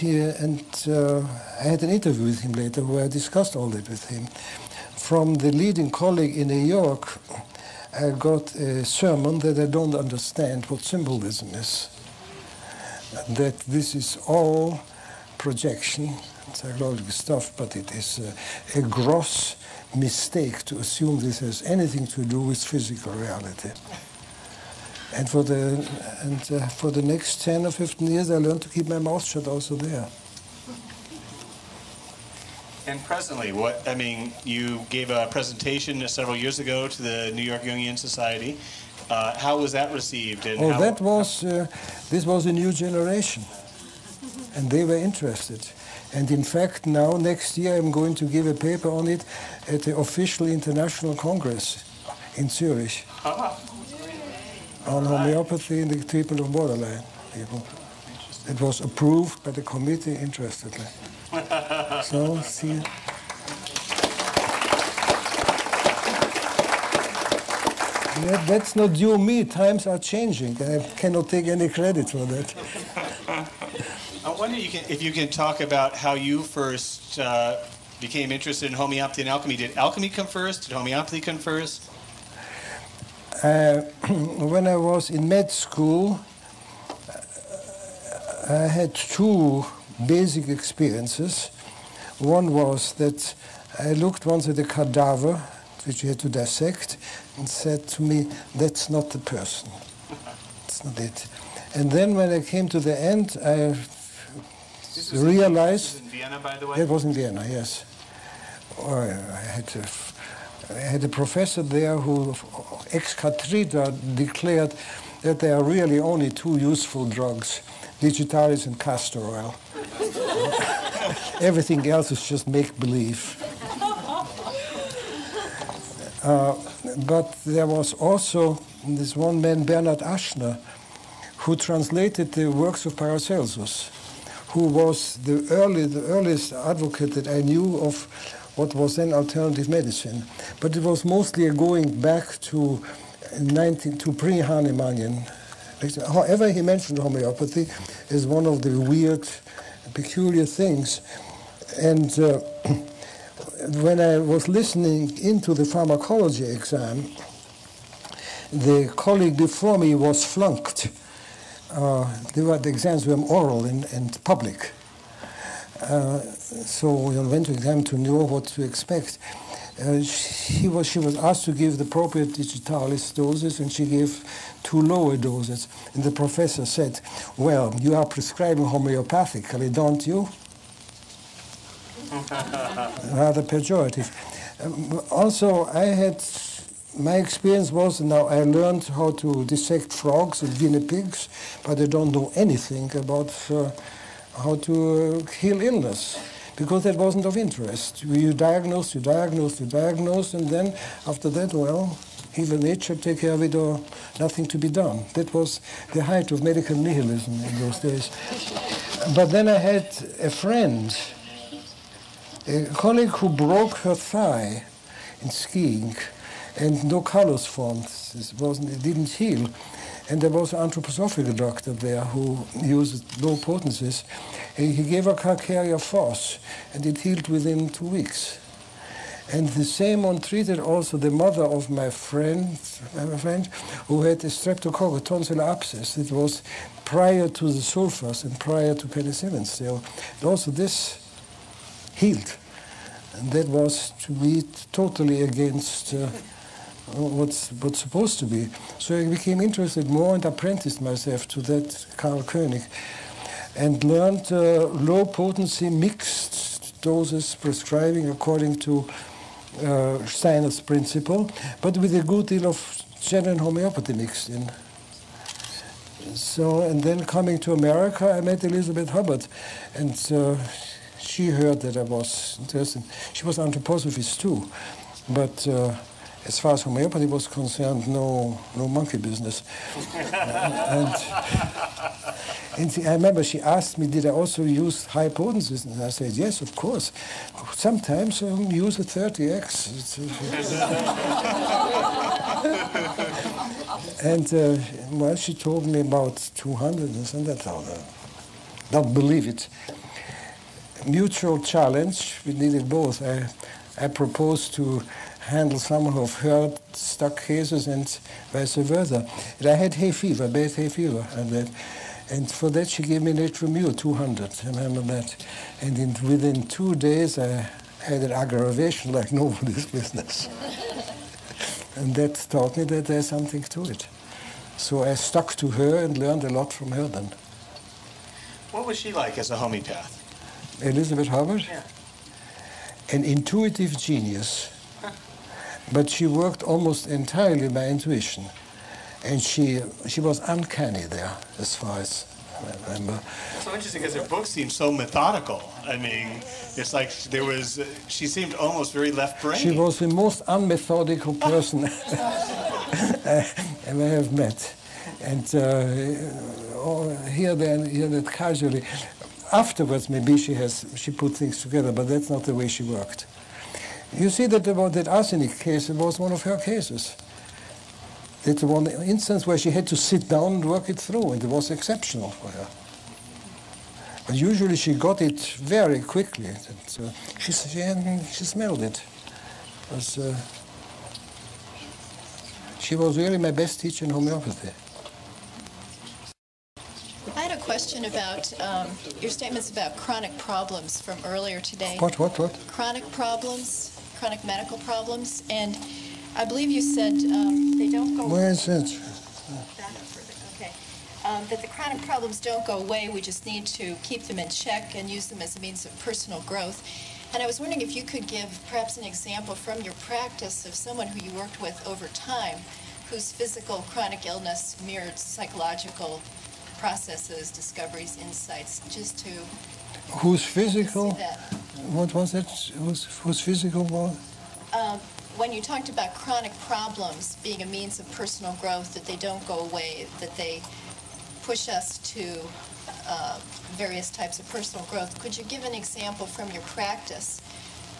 I had an interview with him later where I discussed all that with him. From the leading colleague in New York, I got a sermon that I don't understand what symbolism is. That this is all projection, psychological stuff, but it is a gross mistake to assume this has anything to do with physical reality. And for the next 10 or 15 years, I learned to keep my mouth shut also there.
And presently, you gave a presentation several years ago to the New York Jungian Society. How was that received? And
this was a new generation, and they were interested. And in fact, now next year, I'm going to give a paper on it at the official international congress in Zurich. On homeopathy in the treatment of borderline people. It was approved by the committee interestedly. So, see. That's not due me. Times are changing. I cannot take any credit for that.
I wonder if you can talk about how you first became interested in homeopathy and alchemy. Did alchemy come first? Did homeopathy come first?
When I was in med school, I had two basic experiences. One was that I looked once at a cadaver, which you had to dissect, and said to me, that's not the person. That's not it. And then when I came to the end, I realized...
This was in Vienna, by the way?
It was in Vienna, yes. I had a professor there who, ex cathedra, declared that there are really only two useful drugs, digitalis and castor oil. Everything else is just make-believe. But there was also this one man, Bernhard Aschner, who translated the works of Paracelsus, who was the earliest advocate that I knew of what was then alternative medicine. But it was mostly a going back to pre-Hahnemannian. However, he mentioned homeopathy as one of the weird, peculiar things. And when I was listening into the pharmacology exam, the colleague before me was flunked. The exams were oral and public. So we went to exam to know what to expect. She was asked to give the appropriate digitalis doses, and she gave too low a doses. And the professor said, "Well, you are prescribing homeopathically, don't you?" Rather pejorative. Also, my experience was, now I learned how to dissect frogs and guinea pigs, but I don't know anything about how to heal illness, because that wasn't of interest. You diagnose, and then after that, well, either nature take care of it or nothing to be done. That was the height of medical nihilism in those days. But then I had a friend, a colleague who broke her thigh in skiing, and no callus formed. It didn't heal. And there was an anthroposophical doctor there who used low potencies. He gave her calcareous phos, and it healed within 2 weeks. And the same one treated also the mother of my friend who had a streptococcus tonsillar abscess. It was prior to the sulfurs and prior to penicillin still. And also this healed. And that was to be totally against what's supposed to be. So I became interested more and apprenticed myself to that Karl Koenig and learned low potency mixed doses prescribing according to Steiner's principle, but with a good deal of genuine homeopathy mixed in. So, and then coming to America, I met Elizabeth Hubbard, and she heard that I was interested. She was an anthroposophist too, but as far as homeopathy was concerned, no monkey business. And I remember she asked me, did I also use high potencies? And I said, yes, of course. Sometimes I use a 30x. And well, she told me about 200 and something. Don't believe it. Mutual challenge, we needed both. I proposed to handle some of her stuck cases and vice versa. And I had hay fever, bad hay fever, and for that she gave me Natromure 200, remember that. And within 2 days I had an aggravation like nobody's business. And that taught me that there's something to it. So I stuck to her and learned a lot from her then.
What was she like as a homeopath?
Elizabeth Hubbard?
Yeah.
An intuitive genius. But she worked almost entirely by intuition. And she was uncanny there, as far as I remember.
It's so interesting because her book seems so methodical. I mean, it's like she seemed almost very left-brained.
She was the most unmethodical person I ever have met. And here that casually. Afterwards, maybe she put things together, but that's not the way she worked. You see that about that arsenic case, it was one of her cases. It's one instance where she had to sit down and work it through, and it was exceptional for her. But usually she got it very quickly. She smelled it. She was really my best teacher in homeopathy.
I had a question about your statements about chronic problems from earlier today.
What?
Chronic problems, chronic medical problems, and I believe you said they don't go away.
Where is it?
Okay. That the chronic problems don't go away, we just need to keep them in check and use them as a means of personal growth. And I was wondering if you could give perhaps an example from your practice of someone who you worked with over time, whose physical chronic illness mirrored psychological processes, discoveries, insights, just to...
Whose physical? What was it? Whose physical was?
When you talked about chronic problems being a means of personal growth, that they don't go away, that they push us to various types of personal growth. Could you give an example from your practice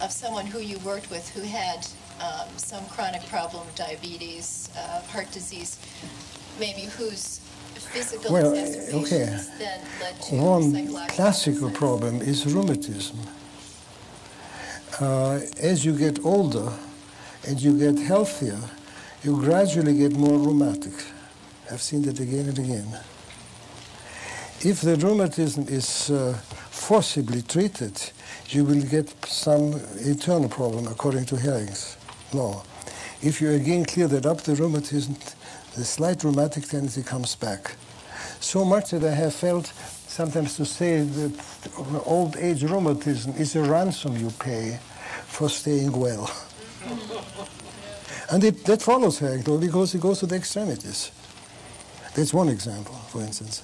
of someone who you worked with who had some chronic problem, diabetes, heart disease, maybe whose physical exacerbations then led to
one
psychological
classical problem is rheumatism. As you get older and you get healthier, you gradually get more rheumatic. I've seen that again and again. If the rheumatism is forcibly treated, you will get some internal problem according to Hering's law. If you again clear that up, the rheumatism, the slight rheumatic tendency comes back. So much that I have felt sometimes to say that old age rheumatism is a ransom you pay for staying well. And that follows Hering, though, because it goes to the extremities. That's one example, for instance.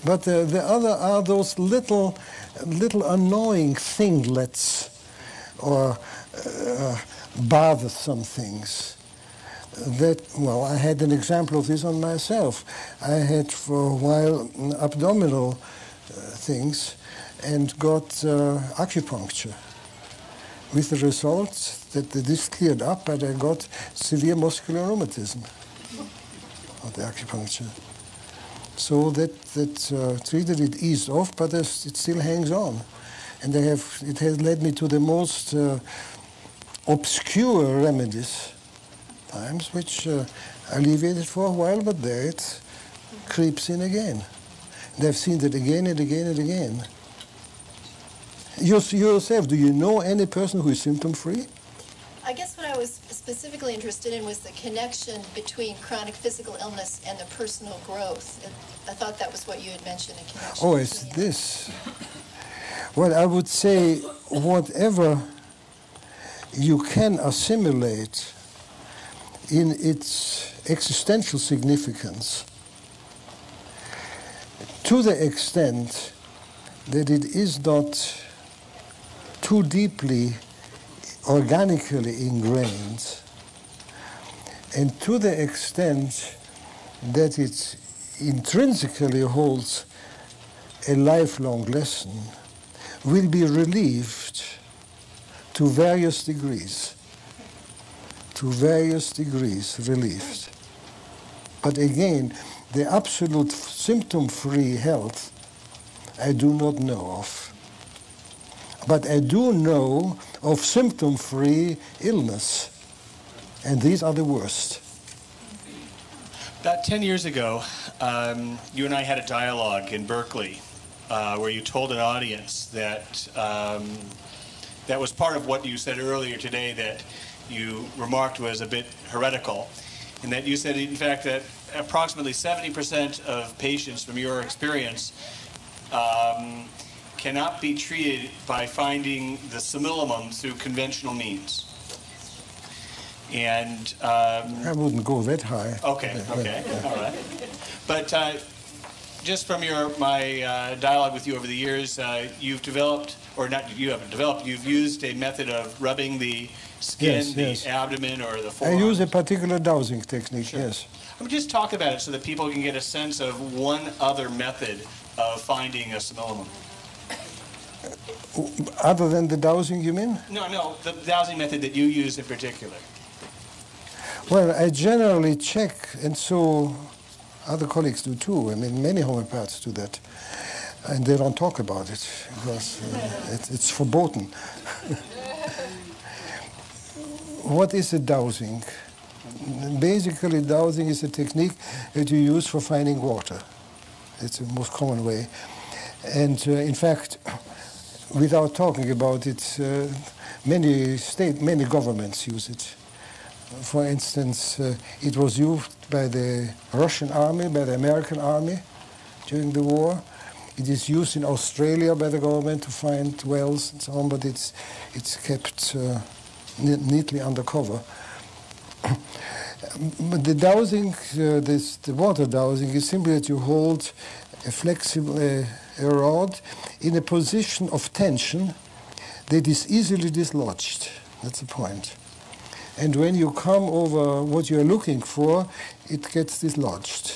But the other are those little annoying thinglets or bothersome things. That, well, I had an example of this on myself. I had for a while abdominal things and got acupuncture, with the result that this cleared up, but I got severe muscular rheumatism of the acupuncture. So that treated it, eased off, but it still hangs on. And it has led me to the most obscure remedies, times, which alleviated for a while, but there it creeps in again. And I've seen that again and again and again. Yourself, do you know any person who is symptom-free?
I guess what I was specifically interested in was the connection between chronic physical illness and the personal growth. I thought that was what you had mentioned in connection.
Oh, it's this. Well, I would say whatever you can assimilate in its existential significance, to the extent that it is not too deeply organically ingrained, and to the extent that it intrinsically holds a lifelong lesson, will be relieved to various degrees. To various degrees relieved. But again, the absolute symptom-free health I do not know of. But I do know of symptom-free illness, and these are the worst.
About 10 years ago, you and I had a dialogue in Berkeley where you told an audience that that was part of what you said earlier today that you remarked was a bit heretical, and that you said, in fact, that approximately 70% of patients from your experience cannot be treated by finding the simillimum through conventional means. And
I wouldn't go that high.
Okay, all right. But just from my dialogue with you over the years, you've developed, or not you haven't developed, you've used a method of rubbing the skin, the abdomen, or the forearm.
I use a particular dowsing technique, yes.
I mean, just talk about it so that people can get a sense of one other method of finding a simillimum.
Other than the dowsing, you mean?
No, the dowsing method that you use in particular.
Well, I generally check, and so other colleagues do too. I mean, many homeopaths do that. And they don't talk about it because it's verboten. What is a dowsing? Basically, dowsing is a technique that you use for finding water. It's the most common way. And in fact, without talking about it, many governments use it. For instance, it was used by the Russian army, by the American army during the war. It is used in Australia by the government to find wells and so on, but it's kept neatly under cover. But the dowsing, the water dowsing, is simply that you hold a flexible a rod in a position of tension that is easily dislodged. That's the point. And when you come over what you're looking for, it gets dislodged.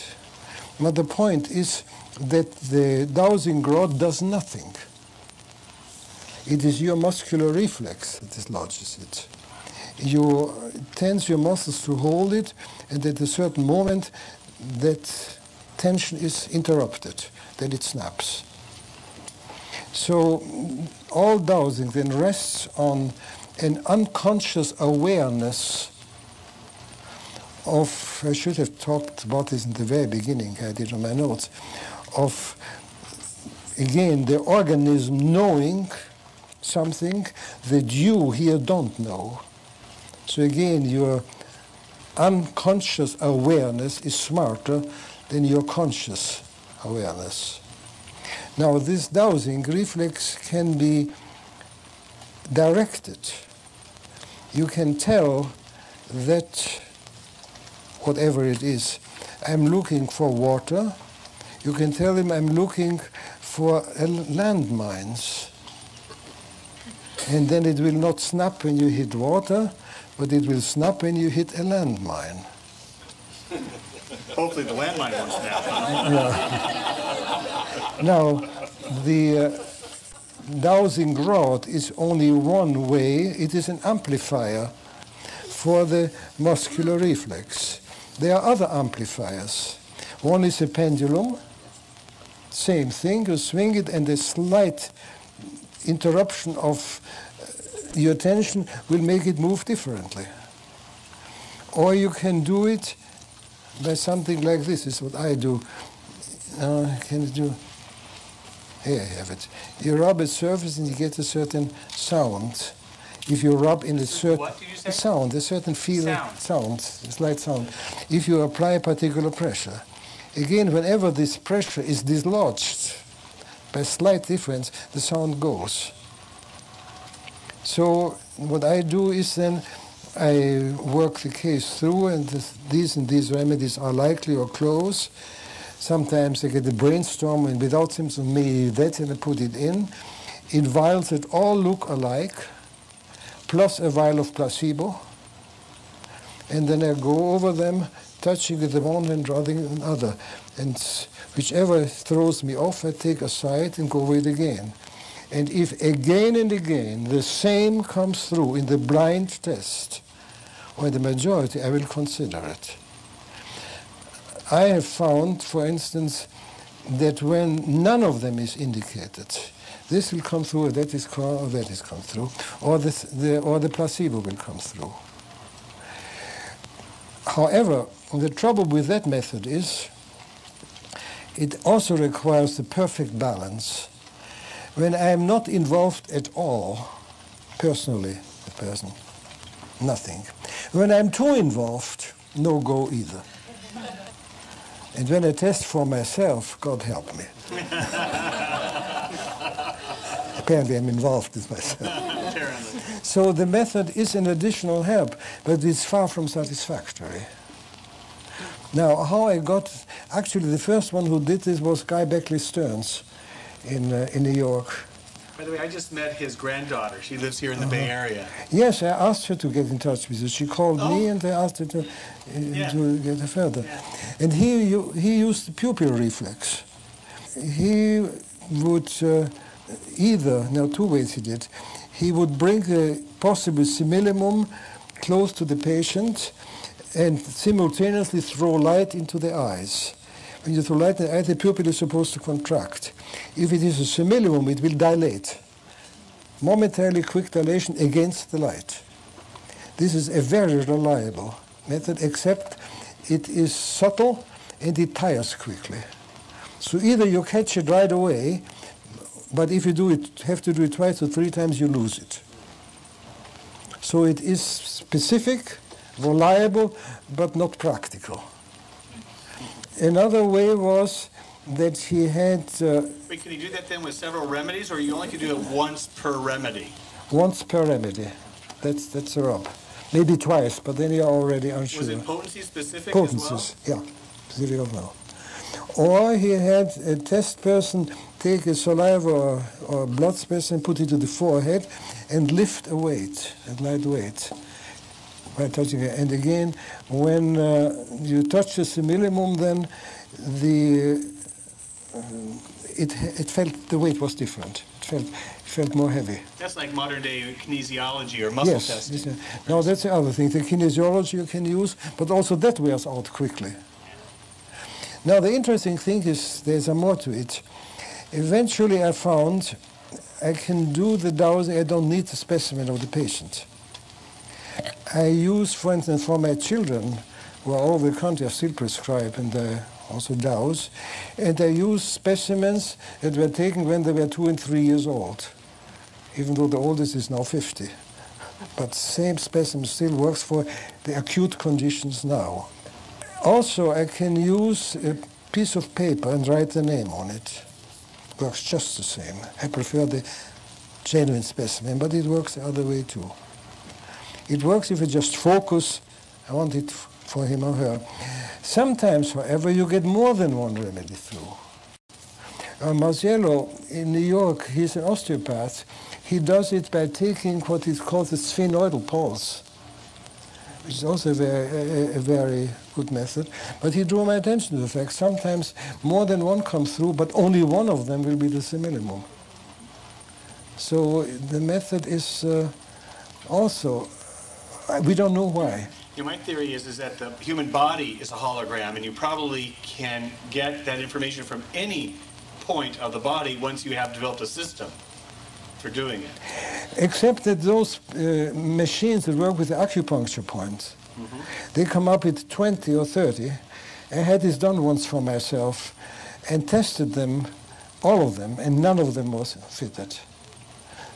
But the point is that the dowsing rod does nothing. It is your muscular reflex that dislodges it. You tense your muscles to hold it, and at a certain moment that tension is interrupted, then it snaps. So all dowsing then rests on an unconscious awareness of, I should have talked about this in the very beginning, I did on my notes, of, again, the organism knowing something that you here don't know. So again, your unconscious awareness is smarter than your conscious awareness. Now, this dowsing reflex can be directed. You can tell that, whatever it is, I'm looking for water. You can tell him I'm looking for landmines. And then it will not snap when you hit water, but it will snap when you hit a landmine.
Hopefully the landmine won't snap.
Yeah. Now, the dowsing rod is only one way. It is an amplifier for the muscular reflex. There are other amplifiers. One is a pendulum. Same thing, you swing it, and a slight interruption of your tension will make it move differently. Or you can do it by something like this. This is what I do. Can you do? Here I have it. You rub a surface and you get a certain sound. If you rub in a certain sound, a certain feel sound, a slight sound. If you apply a particular pressure. Again, whenever this pressure is dislodged by slight difference, the sound goes. So what I do is then I work the case through, and these remedies are likely or close. Sometimes I get a brainstorm, and without symptoms, maybe that, and I put it in vials that all look alike, plus a vial of placebo, and then I go over them, touching with the one and rubbing the other. And whichever throws me off, I take aside and go with it again. And if again and again the same comes through in the blind test, or in the majority, I will consider it. I have found, for instance, that when none of them is indicated, this will come through, or that is come through, or the placebo will come through. However, the trouble with that method is it also requires the perfect balance. When I am not involved at all, personally, the person, nothing. When I'm too involved, no go either. And when I test for myself, God help me. Apparently I'm involved with myself. So the method is an additional help, but it's far from satisfactory. Now, how I got, actually the first one who did this was Guy Beckley Stearns in New York.
By the way, I just met his granddaughter. She lives here in the Bay Area.
Yes, I asked her to get in touch with you. She called me, and I asked her to get her further. Yeah. And he used the pupil reflex. He would two ways he did. He would bring a possible simillimum close to the patient and simultaneously throw light into the eyes. When you throw light in the eye, the pupil is supposed to contract. If it is a simillimum, it will dilate. Momentarily quick dilation against the light. This is a very reliable method, except it is subtle and it tires quickly. So either you catch it right away, but if you have to do it twice or three times, you lose it. So it is specific, reliable, but not practical. Another way was that he had...
Wait, can you do that then with several remedies, or you only can do it once per remedy?
Once per remedy. That's a rub. Maybe twice, but then you're already unsure.
Was it potency specific
Potencies,
as well?
Yeah, specific as well. Or he had a test person take a saliva or blood specimen, put it to the forehead, and lift a weight, a light weight. by touching it. And again, when you touch the simillimum, then it felt the weight was different. It felt more heavy.
That's like modern day kinesiology or muscle testing.
Yes. No, that's the other thing. The kinesiology you can use, but also that wears out quickly. Now, the interesting thing is there's a more to it. Eventually, I found I can do the dowsing. I don't need the specimen of the patient. I use, for instance, for my children, who are all over the country, I still prescribe and also dowse, and I use specimens that were taken when they were 2 and 3 years old, even though the oldest is now 50. But same specimen still works for the acute conditions now. Also, I can use a piece of paper and write the name on it. Works just the same. I prefer the genuine specimen, but it works the other way too. It works if you just focus. I want it for him or her. Sometimes, however, you get more than one remedy through. Marziello in New York, he's an osteopath. He does it by taking what is called the sphenoidal pulse, which is also a very good method. But he drew my attention to the fact sometimes more than one comes through, but only one of them will be the simillimum. So the method is also, we don't know why.
Yeah, my theory is that the human body is a hologram, and you probably can get that information from any point of the body once you have developed a system for doing it.
Except that those machines that work with the acupuncture points, they come up with 20 or 30. I had this done once for myself and tested them, all of them, and none of them was fitted.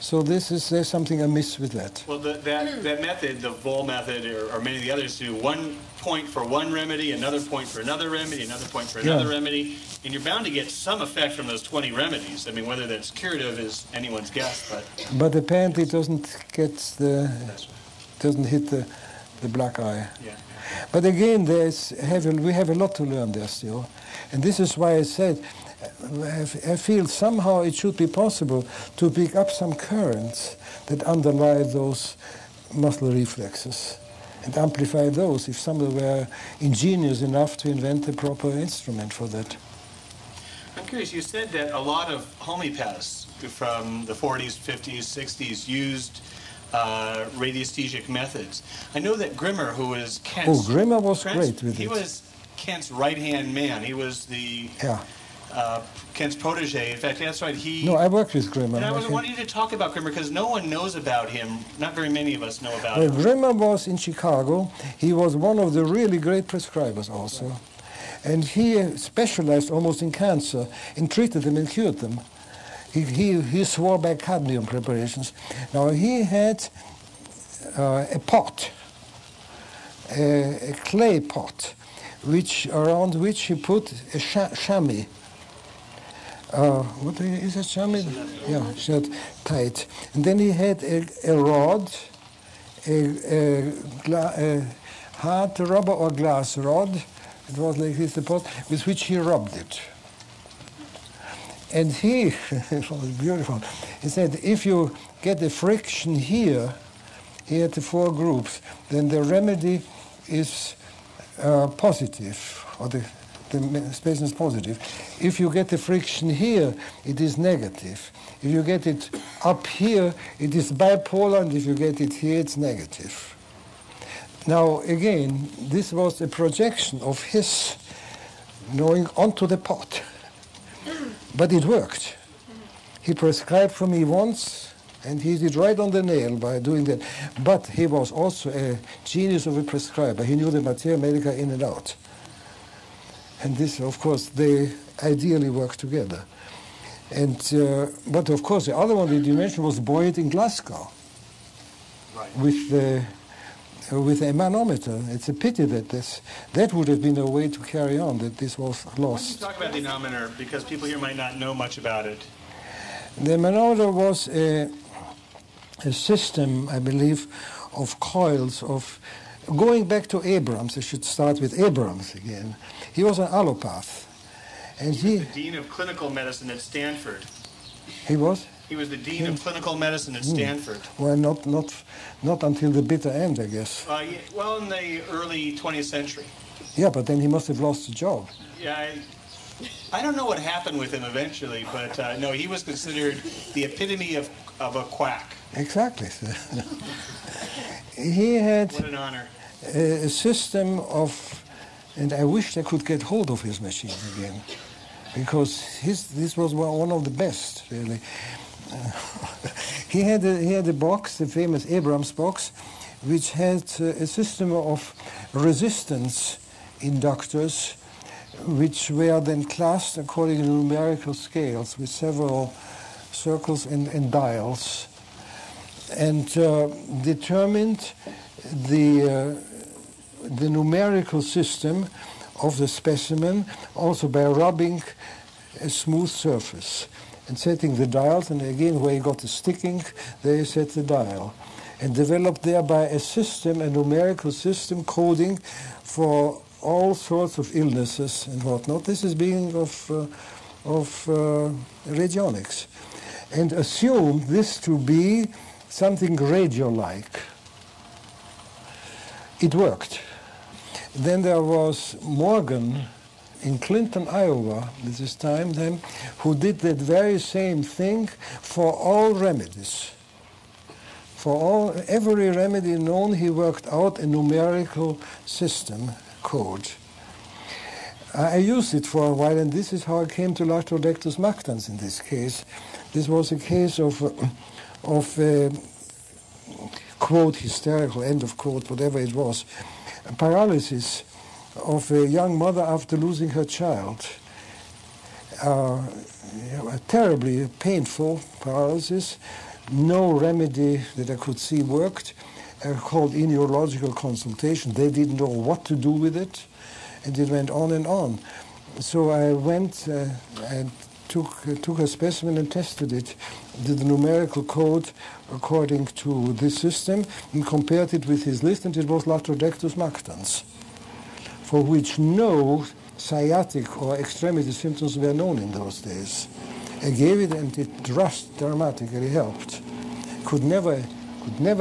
So there's something amiss with that.
Well, that method, the Vol method, or many of the others do, one point for one remedy, another point for another remedy, another point for another remedy, and you're bound to get some effect from those 20 remedies. I mean, whether that's curative is anyone's guess, but...
But apparently it doesn't hit the black eye.
Yeah.
But again, we have a lot to learn there still. And this is why I said, I feel somehow it should be possible to pick up some currents that underlie those muscle reflexes and amplify those if somebody were ingenious enough to invent a proper instrument for that.
I'm curious, you said that a lot of homeopaths from the 40s, 50s, 60s used radiesthesic methods. I know that Grimmer, who was Kent's...
Oh, Grimmer was great with it.
He was Kent's right-hand man. He was the... Kent's protege. In fact, that's right.
No, I worked with Grimmer.
And I wanted you to talk about Grimmer because no one knows about him. Not very many of us know about him.
Grimmer was in Chicago. He was one of the really great prescribers also. And he specialized almost in cancer and treated them and cured them. He swore by cadmium preparations. Now, he had a pot, a clay pot, around which he put a chamois. What is it, chamois? Yeah, shut tight. And then he had a rod, a hard rubber or glass rod. It was like this, the pot, with which he rubbed it. And it was beautiful. He said, if you get the friction here at the 4 groups, then the remedy is positive, or the specimen is positive. If you get the friction here, it is negative. If you get it up here, it is bipolar, and if you get it here, it's negative. Now, again, this was a projection of his going onto the pot. But it worked. He prescribed for me once, and he did right on the nail by doing that. But he was also a genius of a prescriber. He knew the materia medica in and out. And this, of course, they ideally work together. And but of course, the other one that you mentioned was Boyd in Glasgow,
right,
with a manometer. It's a pity that that would have been a way to carry on, that this was lost.
Why don't you talk about the manometer, because people here might not know much about it.
The manometer was a system, I believe, of coils of... Going back to Abrams, I should start with Abrams again. He was an allopath. And
he was the dean of clinical medicine at Stanford.
He was?
He was the dean of clinical medicine at Stanford.
Well, not until the bitter end, I guess.
Yeah, well, in the early 20th century.
Yeah, but then he must have lost the job.
Yeah, I don't know what happened with him eventually, but no, he was considered the epitome of a quack.
Exactly. He had
What an honor.
a system of, and I wish I could get hold of his machine again, because this was one of the best, really. He had a box, the famous Abrams box, which had a system of resistance inductors, which were then classed according to numerical scales with several circles and dials, and determined the numerical system of the specimen also by rubbing a smooth surface and setting the dials, and again where you got the sticking, there you set the dial, and developed thereby a system, a numerical system coding for all sorts of illnesses and whatnot. This is being of radionics, and assumed this to be something radio-like. It worked. Then there was Morgan in Clinton, Iowa, at this time then, who did that very same thing for all remedies. For every remedy known, he worked out a numerical system code. I used it for a while, and this is how I came to Lactrodectus mactans in this case. This was a case of quote, hysterical, end of quote, whatever it was, paralysis of a young mother after losing her child. A terribly painful paralysis. No remedy that I could see worked. Called in neurological consultation. They didn't know what to do with it, and it went on and on. So I went and took a specimen and tested it, did the numerical code according to this system, and compared it with his list, and it was Lactrodectus mactans, for which no sciatic or extremity symptoms were known in those days. I gave it, and it dramatically helped. Could never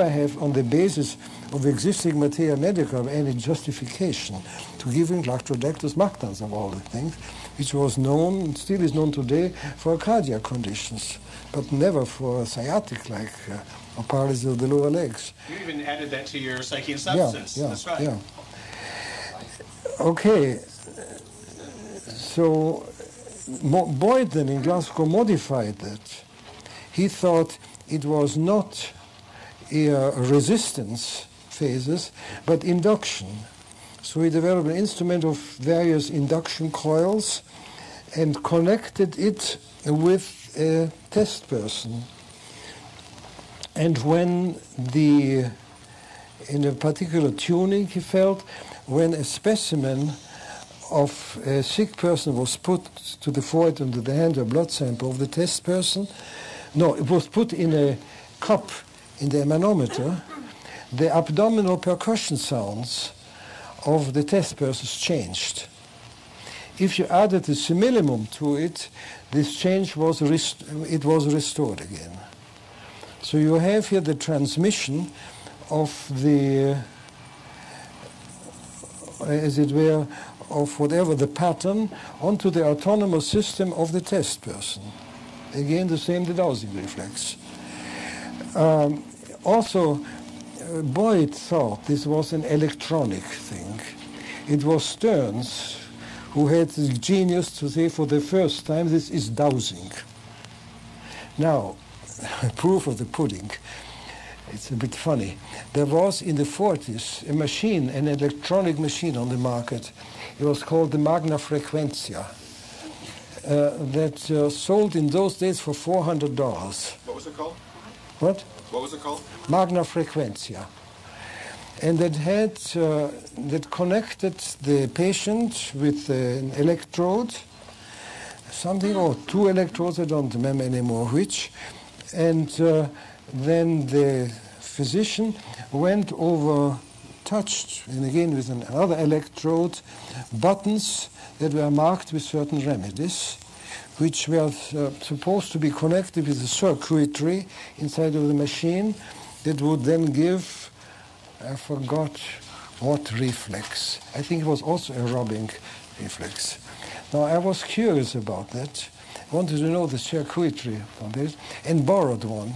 have, on the basis of existing materia medica, any justification to giving Lactrodectus mactans of all the things, which was known, and still is known today, for cardiac conditions, but never for sciatic, like or paralysis of the lower legs.
You even added that to your Psyche and Substance.
Yeah,
That's right.
Yeah. Okay, so Boyd then in Glasgow modified that. He thought it was not resistance phases, but induction. So he developed an instrument of various induction coils and connected it with a test person. And when in a particular tuning, he felt, when a specimen of a sick person was put to the forehead under the hand, a blood sample of the test person, no, it was put in a cup in the manometer, the abdominal percussion sounds of the test persons changed. If you added the similimum to it, this change was restored again. So you have here the transmission of the, as it were, of whatever the pattern onto the autonomous system of the test person. Again, the same dowsing reflex. Also, Boyd thought this was an electronic thing. It was Stearns who had the genius to say for the first time, this is dowsing. Now, proof of the pudding. It's a bit funny. There was in the 40s a machine, an electronic machine on the market. It was called the Magna Frequentia. That sold in those days for $400.
What was it called?
What?
What was it called?
Magna Frequentia. And that connected the patient with an electrode, something, or two electrodes, I don't remember anymore which, and then the physician went over, touched, and again with another electrode, buttons that were marked with certain remedies, which were supposed to be connected with the circuitry inside of the machine that would then give, I forgot what reflex. I think it was also a rubbing reflex. Now, I was curious about that. I wanted to know the circuitry on this, and borrowed one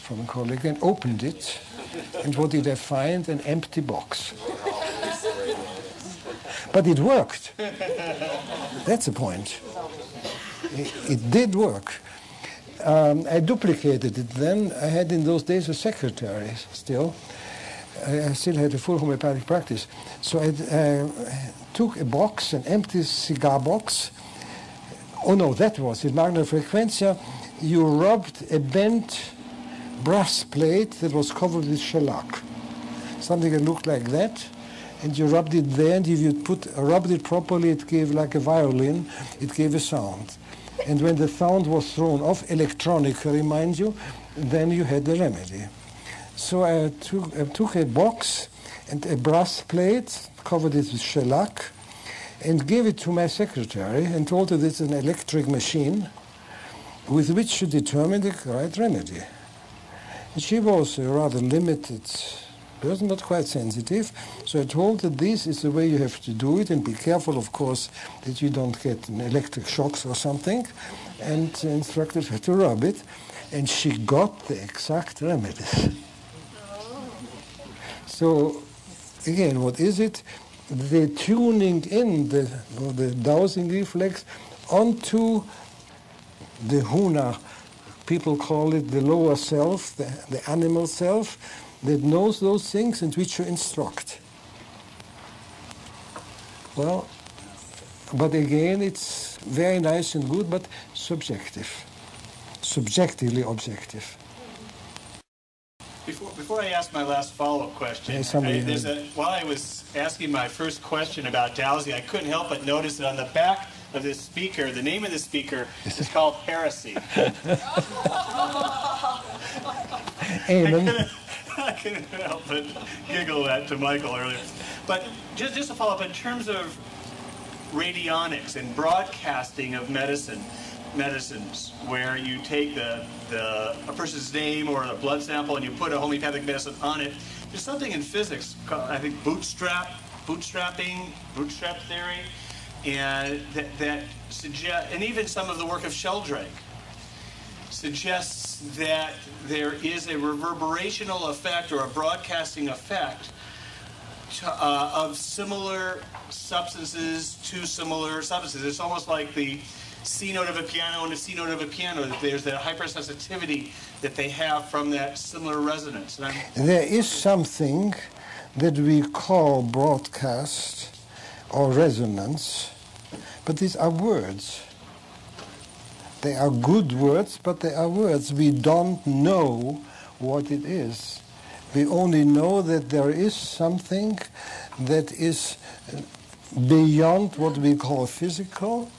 from a colleague and opened it. And what did I find? An empty box. But it worked. That's the point. It did work. I duplicated it then. I had in those days a secretary still. I still had a full homeopathic practice. So I took a box, an empty cigar box. Oh no, that was it. Magna Frequentia. You rubbed a bent brass plate that was covered with shellac. Something that looked like that. And you rubbed it there, and if you rubbed it properly, it gave like a violin, it gave a sound. And when the sound was thrown off, electronically, mind you, then you had the remedy. So I took a box and a brass plate, covered it with shellac, and gave it to my secretary and told her this is an electric machine with which to determine the right remedy. And she was a rather limited person, but quite sensitive. So I told her this is the way you have to do it, and be careful, of course, that you don't get an electric shocks or something, and instructed her to rub it. And she got the exact remedies. So, again, what is it? The tuning in the dowsing reflex onto the huna. People call it the lower self, the animal self, that knows those things and which you instruct. Well, but again, it's very nice and good, but subjective, subjectively objective.
Before I ask my last follow-up question, while I was asking my first question about dowsing, I couldn't help but notice that on the back of this speaker, the name of the speaker is called Heresy.
Amen.
I couldn't help but giggle that to Michael earlier. But just to follow up, in terms of radionics and broadcasting of medicines, where you take a person's name or a blood sample and you put a homeopathic medicine on it, there's something in physics called, I think, bootstrap theory, and that suggests, and even some of the work of Sheldrake suggests that there is a reverberational effect or a broadcasting effect of similar substances to similar substances. It's almost like the C note of a piano and a C note of a piano, that there's that hypersensitivity that they have from that similar resonance.
There is something that we call broadcast or resonance, but these are words. They are good words, but they are words. We don't know what it is. We only know that there is something that is beyond what we call physical,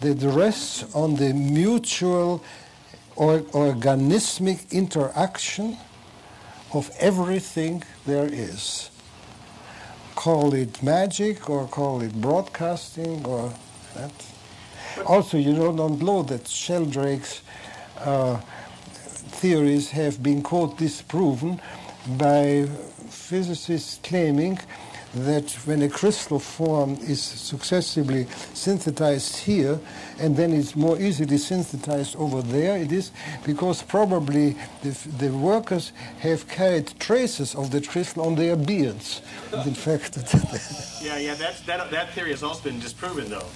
that rests on the mutual or organismic interaction of everything there is. Call it magic or call it broadcasting or that. Also, you don't know that Sheldrake's theories have been, quote, disproven by physicists claiming that when a crystal form is successively synthesized here and then it's more easily synthesized over there, it is because probably the workers have carried traces of the crystal on their beards. And in fact,
that theory has also been disproven, though.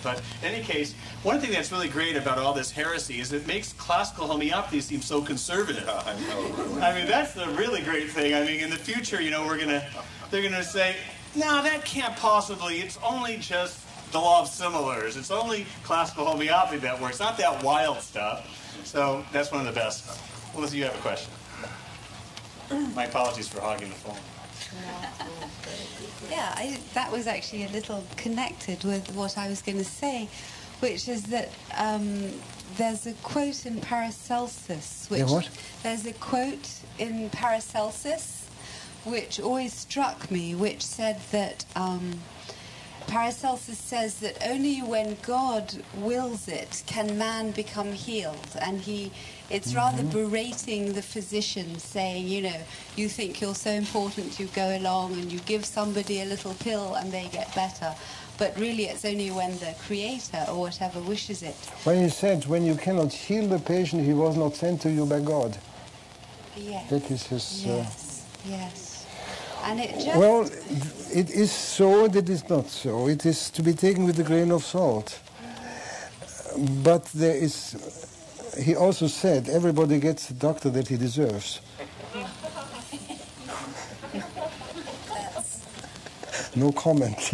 But in any case, one thing that's really great about all this heresy is it makes classical homeopathy seem so conservative. I mean, that's the really great thing. I mean, in the future, they're going to say, no, that can't possibly. It's only just the law of similars. It's only classical homeopathy that works, not that wild stuff. So that's one of the best. Unless you have a question. My apologies for hogging the phone.
Yeah, that was actually a little connected with what I was going to say, which is that there's a quote in Paracelsus. There's a quote in Paracelsus which always struck me, which said that Paracelsus says that only when God wills it can man become healed, and it's rather berating the physician, saying, you know, you think you're so important, you go along and you give somebody a little pill and they get better. But really it's only when the creator or whatever wishes it.
When he said, when you cannot heal the patient, he was not sent to you by God.
Yes.
That is his...
Yes, yes. And it just...
Well, it is so and it is not so. It is to be taken with a grain of salt. But there is... He also said, everybody gets the doctor that he deserves. No comment.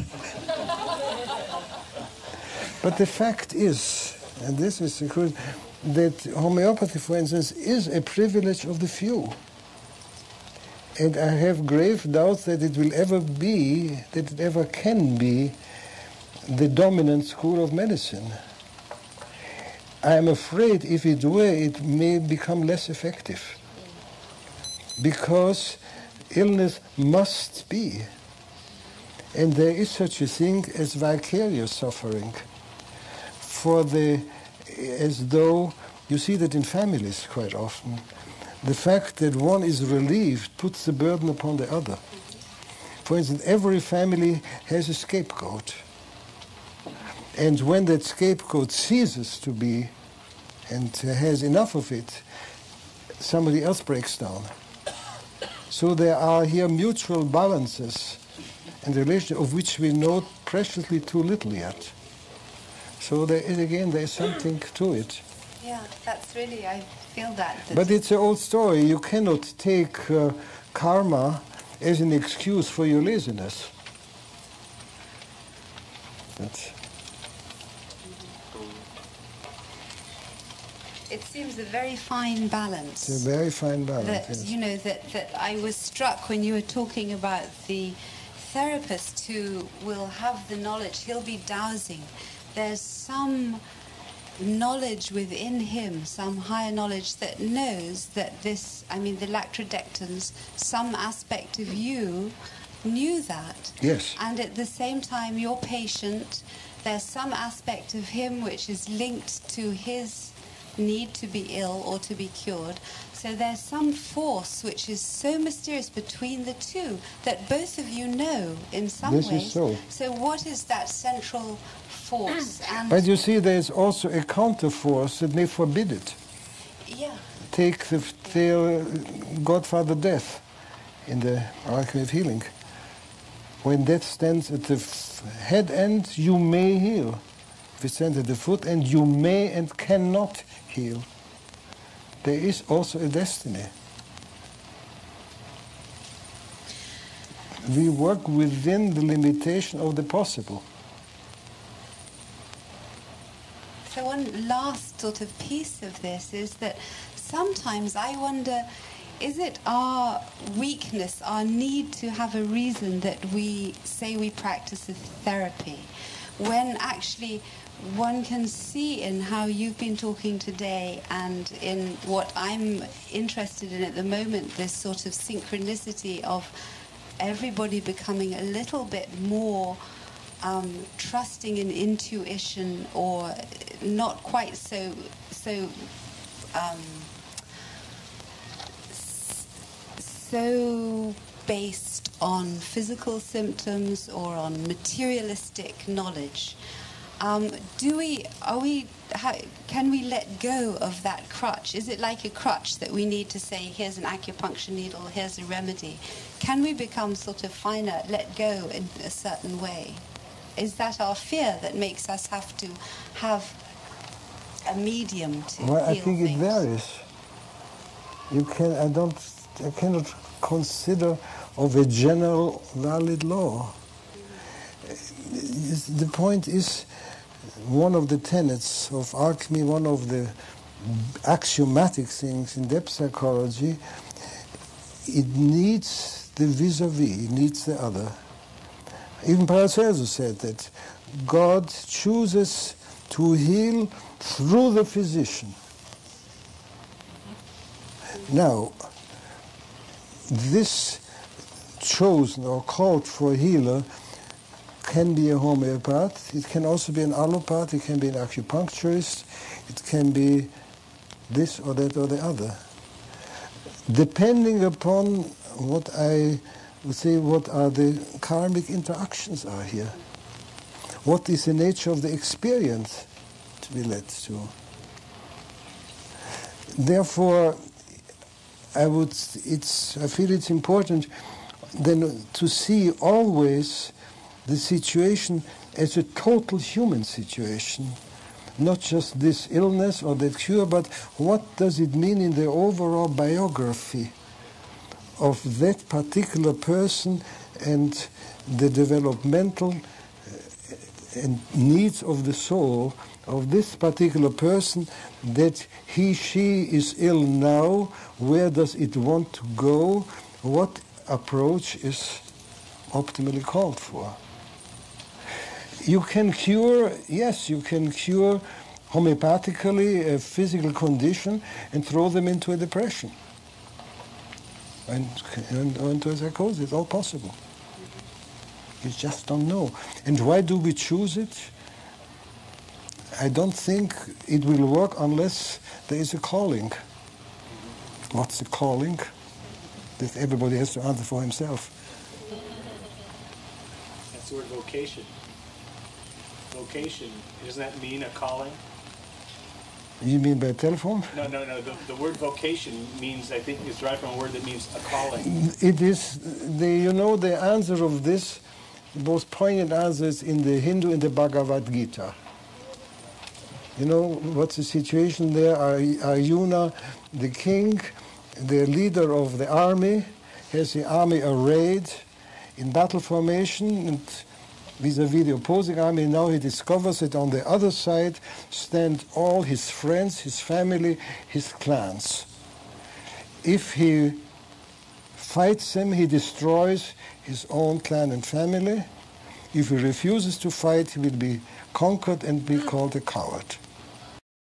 But the fact is, and this is the truth, that homeopathy, for instance, is a privilege of the few. And I have grave doubts that it will ever be, that it ever can be, the dominant school of medicine. I am afraid if it were, it may become less effective. Because illness must be. And there is such a thing as vicarious suffering. As though, you see that in families quite often, the fact that one is relieved puts the burden upon the other. For instance, every family has a scapegoat. And when that scapegoat ceases to be and has enough of it, somebody else breaks down. So there are here mutual balances and relations of which we know preciously too little yet. So there is something to it.
Yeah, that's really, I feel that.
But it's an old story. You cannot take karma as an excuse for your laziness.
It seems a very fine balance.
It's a very fine balance,
that,
yes.
You know, that I was struck when you were talking about the therapist who will have the knowledge, he'll be dowsing. There's some knowledge within him, some higher knowledge that knows that this, I mean, the lactrodectans, some aspect of you knew that.
Yes.
And at the same time, your patient, there's some aspect of him which is linked to his need to be ill or to be cured. So there's some force which is so mysterious between the two that both of you know in some ways.
This is so.
So what is that central force? And
But you see, there is also a counter force that may forbid it.
yeah.
Take the Godfather Death in the Alchemy of Healing. When death stands at the head end, you may heal. If it stands at the foot end, you may and cannot heal. There is also a destiny. We work within the limitation of the possible.
So one last sort of piece of this is that sometimes I wonder, is it our weakness, our need to have a reason that we say we practice a therapy, when actually one can see in how you've been talking today and in what I'm interested in at the moment, this sort of synchronicity of everybody becoming a little bit more trusting in intuition, or not quite so based on physical symptoms or on materialistic knowledge. Can we let go of that crutch? Is it like a crutch that we need to say, here's an acupuncture needle, here's a remedy? Can we become sort of finer, let go in a certain way? Is that our fear that makes us have to have a medium to
Well, I
heal
think
things?
it varies. I cannot consider of a general valid law. The point is, one of the tenets of alchemy, one of the axiomatic things in depth psychology, it needs the vis-a-vis, it needs the other. Even Paracelsus said that God chooses to heal through the physician. Now, this chosen or called for healer can be a homeopath, it can also be an allopath, it can be an acupuncturist, it can be this or that or the other. Depending upon what I would say, what are the karmic interactions are here. What is the nature of the experience to be led to? Therefore, I feel it's important then to see always the situation as a total human situation, not just this illness or that cure, but what does it mean in the overall biography of that particular person and the developmental and needs of the soul of this particular person, that she is ill now, where does it want to go, what approach is optimally called for. You can cure, yes, you can cure homeopathically a physical condition and throw them into a depression and into a psychosis. It's all possible. You just don't know. And why do we choose it? I don't think it will work unless there is a calling. What's the calling? That everybody has to answer for himself.
That's the word vocation. Vocation, doesn't that mean a calling?
You mean by telephone?
No. The word vocation means, I think, it's derived from a word that means a calling.
It is, the answer of this, the most poignant answer is in the Hindu, in the Bhagavad Gita. You know, what's the situation there? Arjuna, the king, the leader of the army, has the army arrayed in battle formation and vis-a-vis the opposing army. Now he discovers that on the other side stand all his friends, his family, his clans. If he fights them, he destroys his own clan and family. If he refuses to fight, he will be conquered and be called a coward.